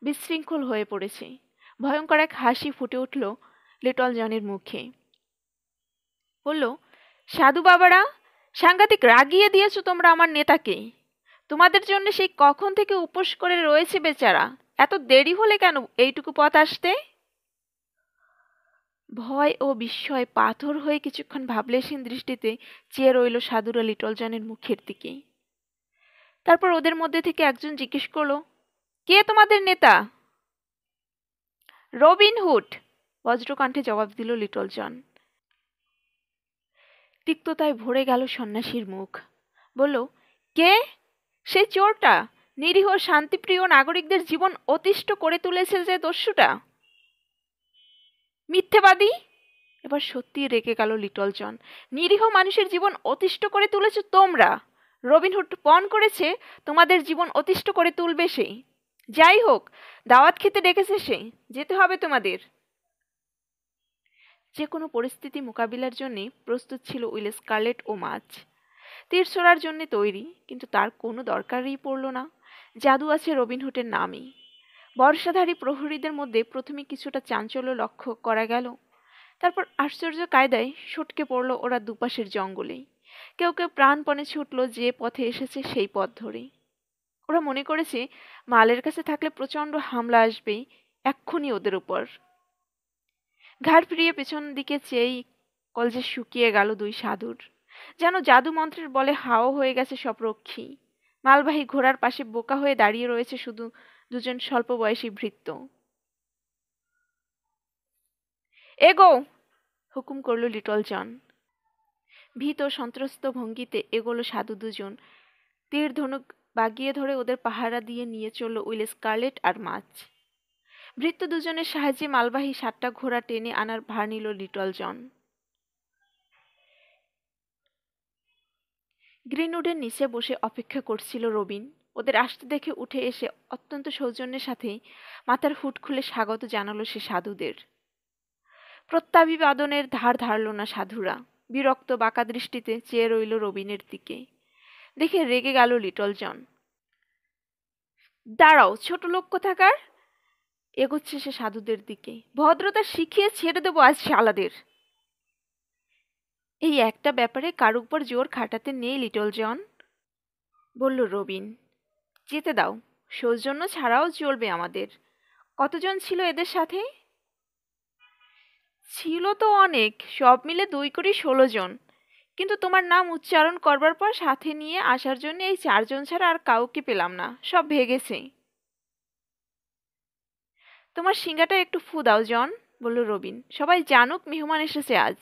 S1: বিশৃঙ্খল হয়ে পড়েছে। ভয়ঙ্কর এক হাসি ফুটে উঠল লিটল জনের মুখে। বলল, সাধু বাবারা, সাংঘাতিক রাগিয়ে দিয়েছো তোমরা আমার নেতাকে। তোমাদের জন্য সেই কখন থেকে উপোস করে রয়েছে বেচারা। এত দেরি হলে কেন এইটুকু পথ আসতে? ভয় ও বিস্ময় পাথর হয়ে কিছুক্ষণ ভাবলেশীন দৃষ্টিতে চেয়ে রইল সাধুরা লিটল জনের মুখের দিকে। তারপর ওদের মধ্যে থেকে একজন জিজ্ঞেস করলো, কে তোমাদের নেতা? রবিন হুড, বজ্রকণ্ঠে জবাব দিল লিটল জন। তিক্ততায় ভরে গেল সন্ন্যাসীর মুখ। বলল, কে? সেই চোরটা, নিরীহ শান্তিপ্রিয় নাগরিকদের জীবন অতিষ্ঠ করে তুলেছে যে দস্যুটা। মিথ্যেবাদী! এবার সত্যি রেগে গেল লিটল জন। নিরীহ মানুষের জীবন অতিষ্ঠ করে তুলেছ তোমরা। রবিনহুড পণ করেছে তোমাদের জীবন অতিষ্ঠ করে তুলবে সে। যাই হোক, দাওয়াত খেতে ডেকেছে সে, যেতে হবে তোমাদের। যে কোনো পরিস্থিতি মোকাবিলার জন্য প্রস্তুত ছিল উইল স্কারলেট ও মাছ। তীর ছোড়ার জন্য তৈরি, কিন্তু তার কোনো দরকারই পড়ল না। জাদু আছে রবিনহুডের নামে। বর্ষাধারী প্রহরীদের মধ্যে প্রথমে কিছুটা চাঞ্চল্য লক্ষ্য করা গেল। তারপর আশ্চর্য কায়দায় সটকে পড়ল ওরা দুপাশের জঙ্গলে। কেউ কেউ প্রাণপণে ছুটল যে পথে এসেছে সেই পথ ধরে। ওরা মনে করেছে মালের কাছে থাকলে প্রচণ্ড হামলা আসবে এক্ষুনি ওদের উপর। ঘাড় ফিরিয়ে পেছন দিকে চেয়েই কলজে শুকিয়ে গেল দুই সাধুর। যেন জাদু মন্ত্রের বলে হাও হয়ে গেছে সব রক্ষী। মালবাহী ঘোড়ার পাশে বোকা হয়ে দাঁড়িয়ে রয়েছে শুধু দুজন স্বল্প বয়সী ভৃত্য। এগো, হুকুম করল লিটল জন। ভীত সন্ত্রস্ত ভঙ্গিতে এগোলো সাধু দুজন। তীর ধনুক বাগিয়ে ধরে ওদের পাহারা দিয়ে নিয়ে চলল উইল স্কারলেট আর মাছ। ভৃত্য দুজনের সাহায্যে মালবাহী 7টা ঘোড়া টেনে আনার ভার নিল লিটল জন। গ্রিনউডের নিচে বসে অপেক্ষা করছিল রবিন। ওদের আসতে দেখে উঠে এসে অত্যন্ত সৌজন্যের সাথে মাথার হুড খুলে স্বাগত জানালো সে সাধুদের। প্রত্যাভিবাদনের ধার ধারল না সাধুরা। বিরক্ত বাঁকা দৃষ্টিতে চেয়ে রইল রবিনের দিকে। দেখে রেগে গেল লিটল জন। দাঁড়াও ছোট লোক কোথাকার! এগোচ্ছে সে সাধুদের দিকে। ভদ্রতা শিখিয়ে ছেড়ে দেবো আজ শালাদের। এই একটা ব্যাপারে কারো উপর জোর খাটাতে নেই লিটল জন, বলল রবিন। যেতে দাও, সৌজন্য ছাড়াও চলবে আমাদের। কতজন ছিল এদের সাথে? ছিল তো অনেক, সব মিলে 2 করে 16 জন। কিন্তু তোমার নাম উচ্চারণ করবার পর সাথে নিয়ে আসার জন্য এই 4 জন ছাড়া আর কাউকে পেলাম না, সব ভেগেছে। তোমার সিঙ্গাটা একটু ফু দাও জন, বলল রবিন। সবাই জানুক মেহমান এসেছে আজ।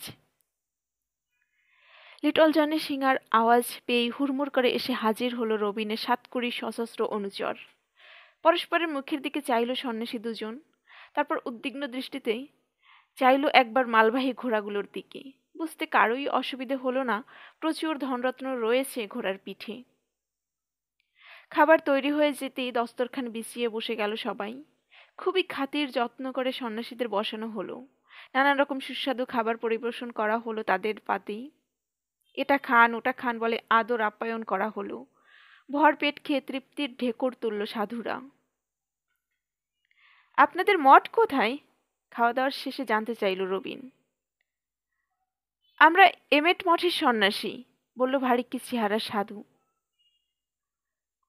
S1: লিটল জনের সিঙ্গার আওয়াজ পেয়ে হুড়মুড় করে এসে হাজির হলো রবিনের 7 কুড়ি সশস্ত্র অনুচর। পরস্পরের মুখের দিকে চাইল সন্ন্যাসী দুজন। তারপর উদ্বিগ্ন দৃষ্টিতে চাইল একবার মালবাহী ঘোড়াগুলোর দিকে। বুঝতে কারোই অসুবিধে হলো না প্রচুর ধনরত্ন রয়েছে ঘোড়ার পিঠে। খাবার তৈরি হয়ে যেতেই দস্তরখান বিছিয়ে বসে গেল সবাই। খুবই খাতির যত্ন করে সন্ন্যাসীদের বসানো হলো। নানান রকম সুস্বাদু খাবার পরিবেশন করা হলো তাদের পাতেই। এটা খান ওটা খান বলে আদর আপ্যায়ন করা হলো। ভরপেট খেয়ে তৃপ্তির ঢেকুর তুলল সাধুরা। আপনাদের মঠ কোথায়? খাওয়া দাওয়ার শেষে জানতে চাইল রবিন। আমরা এমেট মঠের সন্ন্যাসী, বলল ভারী কি চেহারা সাধু।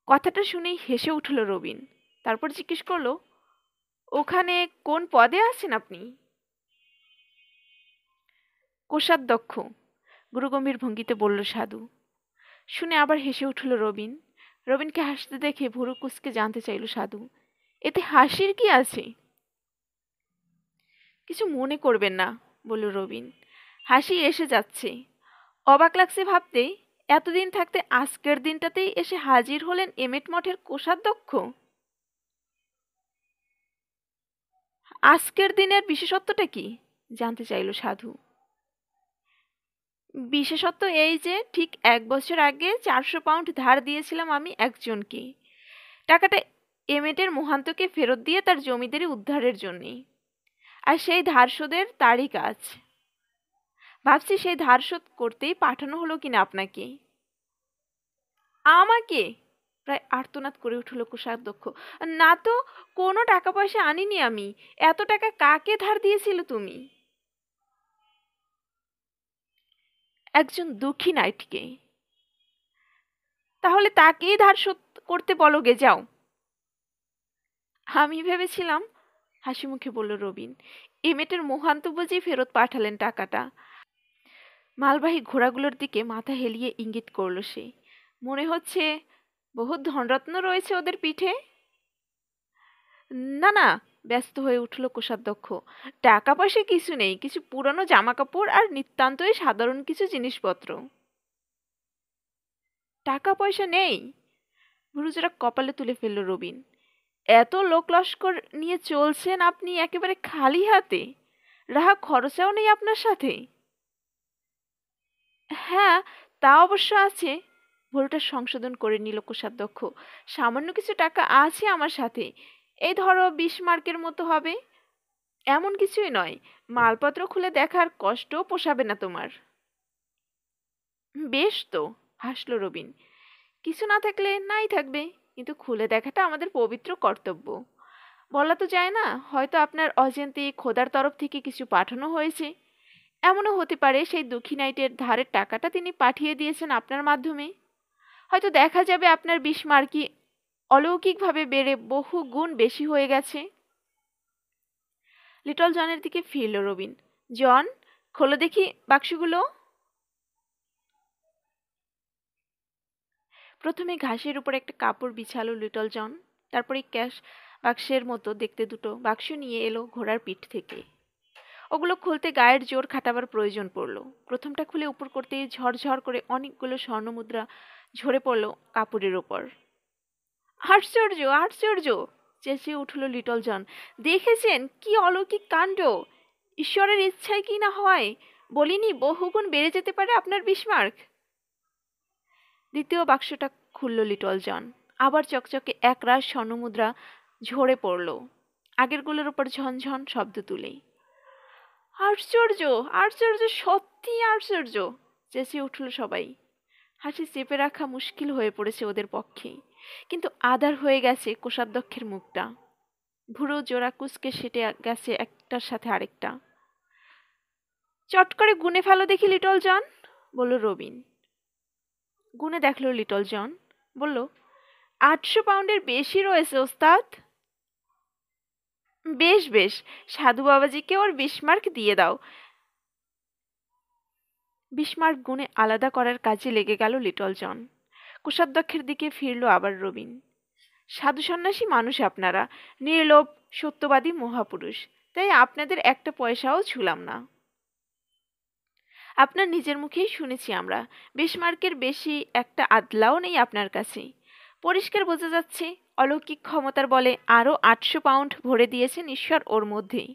S1: কথাটা শুনেই হেসে উঠল রবিন। তারপর জিজ্ঞেস করল, ওখানে কোন পদে আছেন আপনি? কোষাধ্যক্ষ, গুরুগম্ভীর ভঙ্গিতে বলল সাধু। শুনে আবার হেসে উঠল রবিন। রবিনকে হাসতে দেখে ভুরু কুঁচকে জানতে চাইল সাধু, এতে হাসির কি আছে? কিছু মনে করবেন না, বলল রবিন। হাসি এসে যাচ্ছে। অবাক লাগছে ভাবতে, এতদিন থাকতে আজকের দিনটাতেই এসে হাজির হলেন এমেট মঠের কোষাধ্যক্ষ। আজকের দিনের বিশেষত্বটা কি? জানতে চাইল সাধু। বিশেষত্ব এই যে ঠিক 1 বছর আগে 400 পাউন্ড ধার দিয়েছিলাম আমি একজনকে। টাকাটা এমেটের মোহান্তকে ফেরত দিয়ে তার জমিদারি উদ্ধারের জন্যে। আর সেই ধার শোধের তারই কাজ। ভাবছি সেই ধার শোধ করতেই পাঠানো হলো কিনা আপনাকে। আমাকে? প্রায় আর্তনাদ করে উঠল কোষাধ্যক্ষ। না তো, কোনো টাকা পয়সা আনিনি আমি। এত টাকা কাকে ধার দিয়েছিল তুমি? একজন দুঃখী নাইটকে। তাহলে তাকেই ধার শোধ করতে বলো গে যাও। আমি ভেবেছিলাম, হাসি মুখে বলল রবিন, এমেটের মোহান্ত বুঝি ফেরত পাঠালেন টাকাটা। মালবাহী ঘোড়াগুলোর দিকে মাথা হেলিয়ে ইঙ্গিত করল সে। মনে হচ্ছে বহুত ধনরত্ন রয়েছে ওদের পিঠে। না না, ব্যস্ত হয়ে উঠল কোষাধ্যক্ষ। টাকা পয়সা কিছু নেই, কিছু পুরানো জামা কাপড় আর নিতান্তই সাধারণ কিছু জিনিসপত্র। টাকা পয়সা নেই? ভুরুজোড়া কপালে তুলে ফেলল রবিন। এত লোক লস্কর নিয়ে চলছেন আপনি একেবারে খালি হাতে? রাহা খরচাও নেই আপনার সাথে? হ্যাঁ, তা অবশ্য আছে। ভুলটা সংশোধন করে নিল কোষাধ্যক্ষ। সামান্য কিছু টাকা আছে আমার সাথে। এই ধরো 20 মার্কের মতো হবে। এমন কিছুই নয়, মালপত্র খুলে দেখার কষ্টও পোষাবে না তোমার। বেশ তো, হাসল রবিন। কিছু না থাকলে নাই থাকবে, কিন্তু খুলে দেখাটা আমাদের পবিত্র কর্তব্য। বলা তো যায় না, হয়তো আপনার অজান্তে খোদার তরফ থেকে কিছু পাঠানো হয়েছে। এমনও হতে পারে সেই দুঃখী নাইটের ধারের টাকাটা তিনি পাঠিয়ে দিয়েছেন আপনার মাধ্যমে। হয়তো দেখা যাবে আপনার বিস্মার্কি অলৌকিকভাবে বেড়ে বহু গুণ বেশি হয়ে গেছে। লিটল জনের দিকে ফিরল রবিন। জন, খোলো দেখি বাক্সগুলো। প্রথমে ঘাসের উপর একটা কাপড় বিছালো লিটল জন, তারপরে ক্যাশ বাক্সের মতো দেখতে দুটো বাক্স নিয়ে এলো ঘোড়ার পিঠ থেকে। ওগুলো খুলতে গায়ের জোর খাটাবার প্রয়োজন পড়ল। প্রথমটা খুলে উপর করতেই ঝরঝর করে অনেকগুলো স্বর্ণমুদ্রা ঝরে পড়ল কাপড়ের ওপর। আশ্চর্য, আশ্চর্য! চেঁচিয়ে উঠল লিটল জন। দেখেছেন কি অলৌকিক কাণ্ড! ঈশ্বরের ইচ্ছায় কি না হয়! বলিনি বহুগুণ বেড়ে যেতে পারে আপনার বিস্মার্ক। দ্বিতীয় বাক্সটা খুলল লিটল জন। আবার চকচকে একরাশ স্বর্ণমুদ্রা ঝরে পড়ল আগেরগুলোর উপর ঝনঝন শব্দ তুলে। আশ্চর্য, আশ্চর্য, সত্যি আশ্চর্য! চেঁচিয়ে উঠল সবাই। হাসি চেপে রাখা মুশকিল হয়ে পড়েছে ওদের পক্ষে। কিন্তু আধার হয়ে গেছে কোষাধ্যক্ষের মুখটা। ভুরু জোড়া কুচকে সেটে গেছে একটার সাথে আরেকটা। চট করে গুনে ফেলো দেখি লিটল জন, বলল রবিন। গুনে দেখলো লিটল জন, বলল, 800 পাউন্ডের বেশি রয়েছে ওস্তাদ। বেশ বেশ, সাধু বাবাজিকে ওর বিস্মার্ক দিয়ে দাও। বিস্মার্ক গুনে আলাদা করার কাজে লেগে গেল লিটল জন। কোষাধ্যক্ষের দিকে ফিরল আবার রবিন। সাধু সন্ন্যাসী মানুষ আপনারা, নির্লোভ সত্যবাদী মহাপুরুষ, তাই আপনাদের একটা পয়সাও ছুলাম না। আপনার নিজের মুখেই শুনেছি আমরা, বিস্মার্কের বেশি একটা আদলাও নেই আপনার কাছে। পরিষ্কার বোঝা যাচ্ছে অলৌকিক ক্ষমতার বলে আরও 800 পাউন্ড ভরে দিয়েছেন ঈশ্বর ওর মধ্যেই।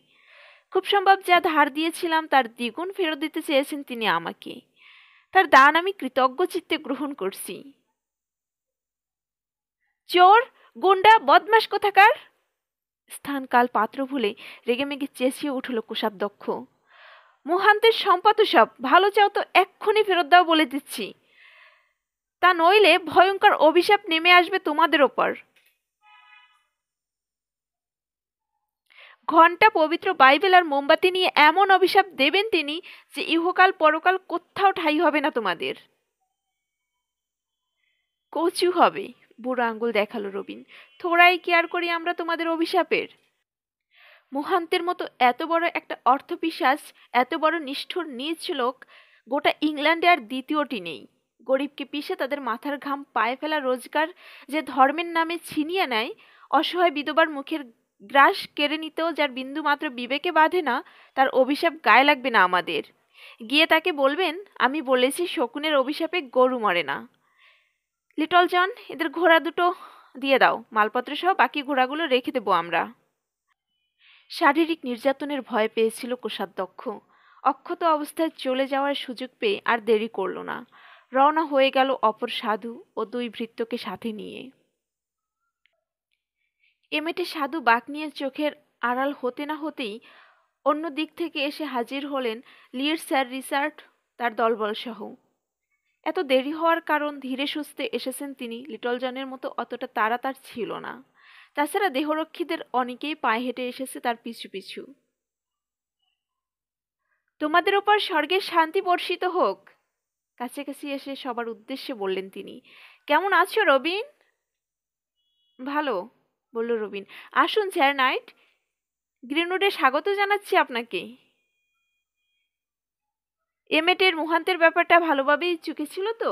S1: খুব সম্ভব যা ধার দিয়েছিলাম তার দ্বিগুণ ফেরত দিতে চেয়েছেন তিনি আমাকে। তার দান আমি কৃতজ্ঞ চিত্তে গ্রহণ করছি। চোর, গুন্ডা, বদমাস কোথাকার! স্থান কাল পাত্র ভুলে রেগেমেগে চেঁচিয়ে উঠল কোষাধ্যক্ষ। মহান্তের সম্পদ সব, ভালো চাও তো এক্ষুনি ফেরত দাও বলে দিচ্ছি, তা নইলে ভয়ঙ্কর অভিশাপ নেমে আসবে তোমাদের ওপর। ঘণ্টা, পবিত্র বাইবেল আর মোমবাতি নিয়ে এমন অভিশাপ দেবেন তিনি যে ইহকাল পরকাল কোথাও ঠাঁই হবে না তোমাদের। কচু হবে, বুড়ো আঙ্গুল দেখালো রবিন। থোড়াই কেয়ার করি আমরা তোমাদের অভিশাপের। মহান্তের মতো এত বড় একটা অর্থপিশাচ, এত বড় নিষ্ঠুর নীচ লোক গোটা ইংল্যান্ডে আর দ্বিতীয়টি নেই। গরিবকে পিষে তাদের মাথার ঘাম পায়ে ফেলা রোজগার যে ধর্মের নামে ছিনিয়ে নেয়, অসহায় বিধবার মুখের গ্রাস কেড়ে নিতেও যার বিন্দু মাত্র বিবেকে বাঁধে না, তার অভিশাপ গায়ে লাগবে না আমাদের। গিয়ে তাকে বলবেন আমি বলেছি শকুনের অভিশাপে গরু মরে না। লিটল জন, এদের ঘোড়া দুটো দিয়ে দাও, মালপত্র সহ বাকি ঘোড়াগুলো রেখে দেবো আমরা। শারীরিক নির্যাতনের ভয় পেয়েছিল কোষাধ্যক্ষ। অক্ষত অবস্থায় চলে যাওয়ার সুযোগ পেয়ে আর দেরি করল না। রওনা হয়ে গেল অপর সাধু ও 2 ভৃত্যকে সাথে নিয়ে। এমেটে সাধু বাঁক নিয়ে চোখের আড়াল হতে না হতেই অন্য দিক থেকে এসে হাজির হলেন লির স্যার রিচার্ড তার দলবল সহ। এত দেরি হওয়ার কারণ ধীরে সুস্থে এসেছেন তিনি, লিটল জনের মতো অতটা তাড়া তার ছিল না। তাছাড়া দেহরক্ষীদের অনেকেই পায়ে হেঁটে এসেছে তার পিছু পিছু। তোমাদের ওপর স্বর্গের শান্তি বর্ষিত হোক, কাছাকাছি এসে সবার উদ্দেশ্যে বললেন তিনি। কেমন আছো রবিন? ভালো, বলল রবিন। আসুন স্যার নাইট, গ্রিনউডে স্বাগত জানাচ্ছি আপনাকে। এমেটের মুহান্তের ব্যাপারটা ভালোভাবেই চুকেছিল তো?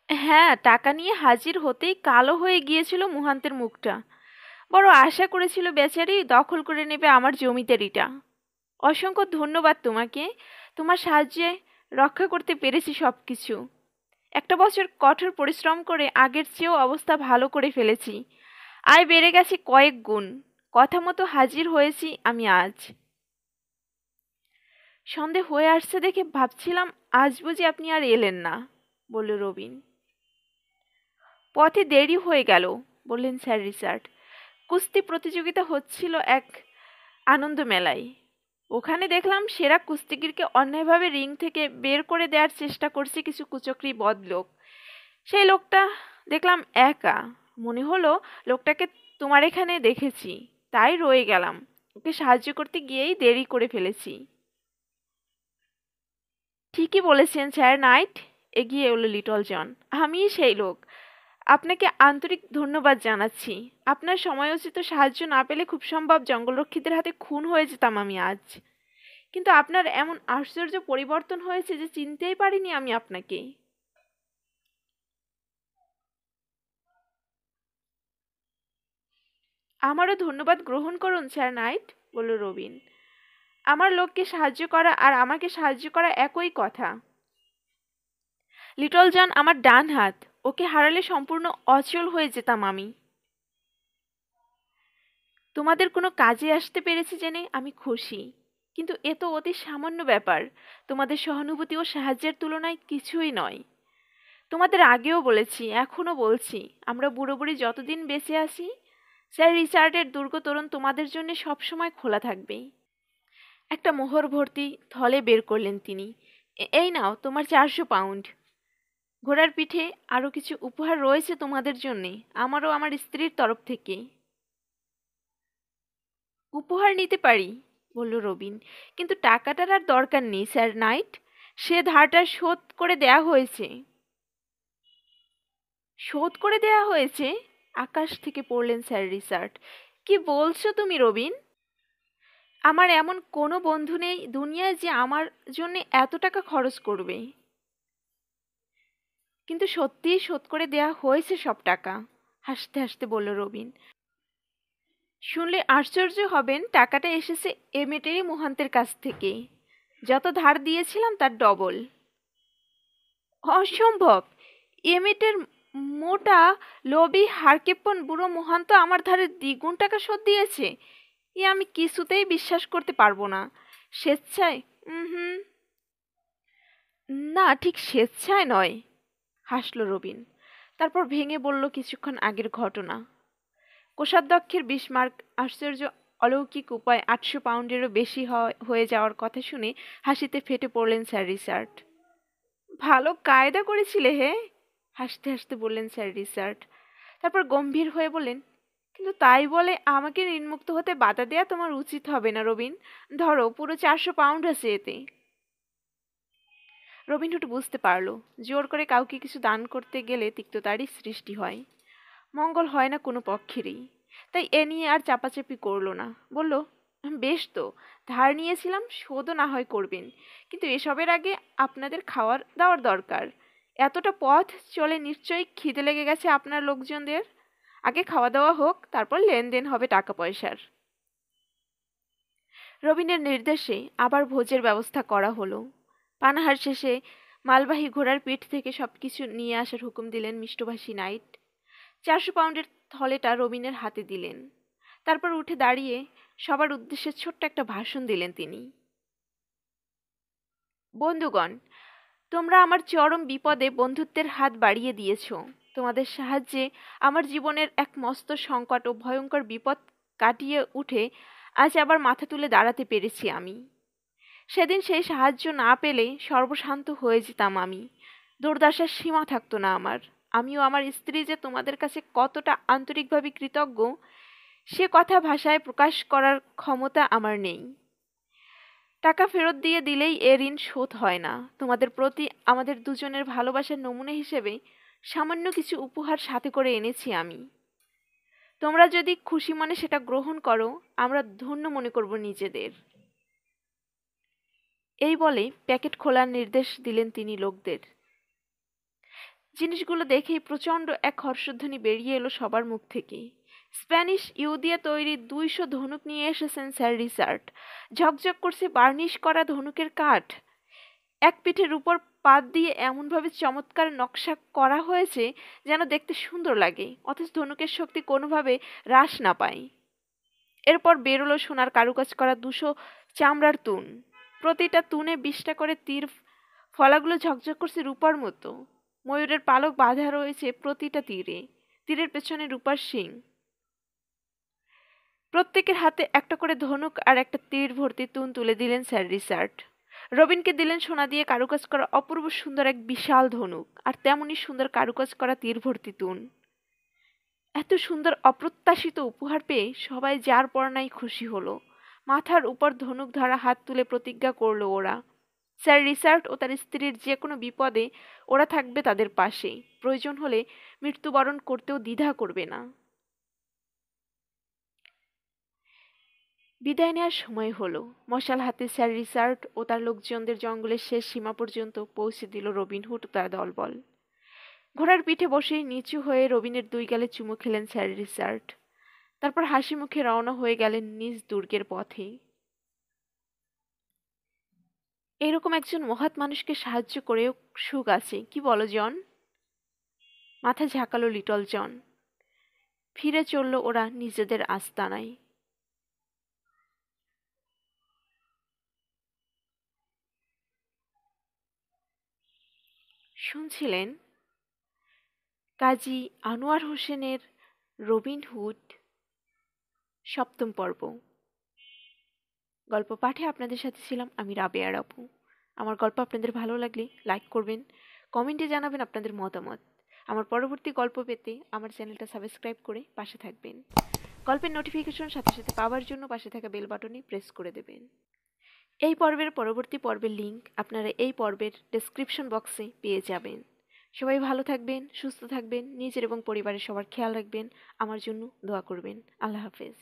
S1: হ্যাঁ, টাকা নিয়ে হাজির হতেই কালো হয়ে গিয়েছিল মুহান্তের মুখটা। বড় আশা করেছিল বেচারি দখল করে নেবে আমার জমিদারিটা। অসংখ্য ধন্যবাদ তোমাকে, তোমার সাহায্যে রক্ষা করতে পেরেছি সবকিছু। একটা বছর কঠোর পরিশ্রম করে আগের চেয়েও অবস্থা ভালো করে ফেলেছি। আয় বেড়ে গেছে কয়েক গুণ। কথা মতো হাজির হয়েছি আমি আজ। সন্দেহ হয়ে আসছে দেখে ভাবছিলাম আজ বুঝি আপনি আর এলেন না, বলল রবিন। পথে দেরি হয়ে গেল, বললেন স্যার রিচার্ড। কুস্তি প্রতিযোগিতা হচ্ছিল এক আনন্দ মেলায়। ওখানে দেখলাম সেরা কুস্তিগিরকে অন্যায়ভাবে রিং থেকে বের করে দেওয়ার চেষ্টা করছে কিছু কুচক্রী বদলোক। সেই লোকটা দেখলাম একা। মনে হলো লোকটাকে তোমার এখানে দেখেছি, তাই রয়ে গেলাম। ওকে সাহায্য করতে গিয়েই দেরি করে ফেলেছি। ঠিকই বলেছেন স্যার নাইট, এগিয়ে এলো লিটল জন। আমিই সেই লোক। আপনাকে আন্তরিক ধন্যবাদ জানাচ্ছি। আপনার সময়োচিত সাহায্য না পেলে খুব সম্ভব জঙ্গলরক্ষীদের হাতে খুন হয়ে যেতাম আমি আজ। কিন্তু আপনার এমন আশ্চর্য পরিবর্তন হয়েছে যে চিনতেই পারিনি আমি আপনাকে। আমারও ধন্যবাদ গ্রহণ করুন স্যার নাইট, বলল রবিন। আমার লোককে সাহায্য করা আর আমাকে সাহায্য করা একই কথা। লিটল জন আমার ডান হাত, ওকে হারালে সম্পূর্ণ অচল হয়ে যেতাম আমি। তোমাদের কোনো কাজে আসতে পেরেছি জেনে আমি খুশি, কিন্তু এ তো অতি সামান্য ব্যাপার। তোমাদের সহানুভূতি ও সাহায্যের তুলনায় কিছুই নয়। তোমাদের আগেও বলেছি, এখনো বলছি, আমরা বুড়ো বুড়ি যতদিন বেঁচে আছি স্যার রিচার্ডের দুর্গ তোরণ তোমাদের জন্য সবসময় খোলা থাকবে। একটা মোহর ভর্তি থলে বের করলেন তিনি। এই নাও তোমার 400 পাউন্ড। ঘোড়ার পিঠে আরো কিছু উপহার রয়েছে তোমাদের জন্যে, আমারও আমার স্ত্রীর তরফ থেকে। উপহার নিতে পারি, বলল রবিন, কিন্তু টাকাটার আর দরকার নেই স্যার নাইট। সে ধারটা শোধ করে দেয়া হয়েছে। শোধ করে দেয়া হয়েছে? আকাশ থেকে পড়লেন স্যার রিচার্ড। কি বলছো তুমি রবিন? আমার এমন কোনো বন্ধু নেই দুনিয়ায় যে আমার জন্য এত টাকা খরচ করবে। কিন্তু সত্যিই শোধ করে দেয়া হয়েছে সব টাকা, হাসতে হাসতে বলল রবিন। শুনলে আশ্চর্য হবেন, টাকাটা এসেছে এমেটেরি মোহান্তের কাছ থেকে। যত ধার দিয়েছিলাম তার ডবল। অসম্ভব! এমেটের মোটা লোভী হারকেপ্পন বুড়ো মোহান্ত আমার ধারে দ্বিগুণ টাকা শোধ দিয়েছে? এ আমি কিছুতেই বিশ্বাস করতে পারবো না। স্বেচ্ছায়? হুম, না, ঠিক স্বেচ্ছায় নয়, হাসল রবিন। তারপর ভেঙে বলল কিছুক্ষণ আগের ঘটনা। কোষাধ্যক্ষের বিসমার্ক আশ্চর্য অলৌকিক উপায় 800 পাউন্ডেরও বেশি হয়ে যাওয়ার কথা শুনে হাসিতে ফেটে পড়লেন স্যার রিচার্ড। ভালো কায়দা করেছিলে হে, হাসতে হাসতে বললেন স্যার রিচার্ড। তারপর গম্ভীর হয়ে বললেন, কিন্তু তাই বলে আমাকে ঋণমুক্ত হতে বাধা দেয়া তোমার উচিত হবে না রবিন। ধরো পুরো 400 পাউন্ড আছে এতে। রবিন হুড বুঝতে পারল, জোর করে কাউকে কিছু দান করতে গেলে তিক্ততারই সৃষ্টি হয়, মঙ্গল হয় না কোনো পক্ষেরই। তাই এ নিয়ে আর চাপাচাপি করল না, বলল, বেশ তো, ধার নিয়েছিলাম, শোধও না হয় করবেন, কিন্তু এসবের আগে আপনাদের খাওয়ার দাওয়ার দরকার। এতটা পথ চলে নিশ্চয়ই খিদে লেগে গেছে আপনার লোকজনদের। আগে খাওয়া দাওয়া হোক, তারপর লেনদেন হবে টাকা পয়সার। রবিনের নির্দেশে আবার ভোজের ব্যবস্থা করা হলো। পানাহার শেষে মালবাহী ঘোড়ার পিঠ থেকে সবকিছু নিয়ে আসার হুকুম দিলেন মিষ্টভাষী নাইট। 400 পাউন্ডের থলেটা রবিনের হাতে দিলেন। তারপর উঠে দাঁড়িয়ে সবার উদ্দেশ্যে ছোট্ট একটা ভাষণ দিলেন তিনি। বন্ধুগণ, তোমরা আমার চরম বিপদে বন্ধুত্বের হাত বাড়িয়ে দিয়েছ। তোমাদের সাহায্যে আমার জীবনের এক মস্ত সংকট ও ভয়ঙ্কর বিপদ কাটিয়ে উঠে আজ আবার মাথা তুলে দাঁড়াতে পেরেছি আমি। সেদিন সেই সাহায্য না পেলে সর্বশান্ত হয়ে যেতাম আমি। দুর্দশার সীমা থাকতো না আমার। আমিও আমার স্ত্রী যে তোমাদের কাছে কতটা আন্তরিকভাবে কৃতজ্ঞ সে কথা ভাষায় প্রকাশ করার ক্ষমতা আমার নেই। টাকা ফেরত দিয়ে দিলেই এ ঋণ শোধ হয় না। তোমাদের প্রতি আমাদের দুজনের ভালোবাসার নমুনা হিসেবে সামান্য কিছু উপহার সাথে করে এনেছি আমি। তোমরা যদি খুশি মনে সেটা গ্রহণ করো, আমরা ধন্য মনে করব নিজেদের। এই বলে প্যাকেট খোলার নির্দেশ দিলেন তিনি লোকদের। জিনিসগুলো দেখেই প্রচণ্ড এক হর্ষধ্বনি বেরিয়ে এলো সবার মুখ থেকে। স্প্যানিশ ইউ দিয়ে তৈরি 200 ধনুক নিয়ে এসেছেন স্যার রিচার্ড। ঝকঝক করছে বার্নিশ করা ধনুকের কাঠ। এক পিঠের উপর পাত দিয়ে এমনভাবে চমৎকার নকশা করা হয়েছে যেন দেখতে সুন্দর লাগে, অথচ ধনুকের শক্তি কোনোভাবে হ্রাস না পায়। এরপর বেরোলো সোনার কারুকাজ করা 200 চামড়ার তুন। প্রতিটা তুনে 20টা করে তীর। ফলাগুলো ঝকঝক করছে রূপার মতো। ময়ূরের পালক বাঁধা রয়েছে প্রতিটা তীরে। তীরের পেছনে রূপার শিং। প্রত্যেকের হাতে একটা করে ধনুক আর একটা তীর ভর্তি তুন তুলে দিলেন স্যার রিচার্ড। রবিনকে দিলেন সোনা দিয়ে কারুকাজ করা অপূর্ব সুন্দর এক বিশাল ধনুক, আর তেমনি সুন্দর কারুকাজ করা তীর ভর্তি তুন। এত সুন্দর অপ্রত্যাশিত উপহার পেয়ে সবাই যার পর নাই খুশি হলো। মাথার উপর ধনুক ধরা হাত তুলে প্রতিজ্ঞা করল ওরা। স্যার রিচার্ড ও তার স্ত্রীর যে কোনো বিপদে ওরা থাকবে তাদের পাশে, প্রয়োজন হলে মৃত্যুবরণ করতেও দ্বিধা করবে না। বিদায় নেওয়ার সময় হলো। মশাল হাতে স্যার রিচার্ড ও তার লোকজনদের জঙ্গলের শেষ সীমা পর্যন্ত পৌঁছে দিল রবিনহুড ও তার দলবল। ঘোড়ার পিঠে বসেই নিচু হয়ে রবিনের 2 গালে চুমু খেলেন স্যার রিচার্ড। তারপর হাসি মুখে রওনা হয়ে গেলেন নিজ দুর্গের পথে। এরকম একজন মহৎ মানুষকে সাহায্য করেও সুখ আছে, কি বলো জন? মাথা ঝাঁকালো লিটল জন। ফিরে চলল ওরা নিজেদের আস্তানায়। শুনছিলেন কাজী আনোয়ার হোসেনের রবিনহুড 7ম পর্ব। গল্প পাঠে আপনাদের সাথে ছিলাম আমি রাবেয়ার আপু। আমার গল্প আপনাদের ভালো লাগলে লাইক করবেন, কমেন্টে জানাবেন আপনাদের মতামত। আমার পরবর্তী গল্প পেতে আমার চ্যানেলটা সাবস্ক্রাইব করে পাশে থাকবেন। গল্পের নোটিফিকেশন সাথে সাথে পাওয়ার জন্য পাশে থাকা বেল বাটনে প্রেস করে দেবেন। এই পর্বের পরবর্তী পর্বের লিংক আপনারা এই পর্বের ডেসক্রিপশন বক্সে পেয়ে যাবেন। সবাই ভালো থাকবেন, সুস্থ থাকবেন, নিজের এবং পরিবারের সবার খেয়াল রাখবেন, আমার জন্য দোয়া করবেন। আল্লাহ হাফেজ।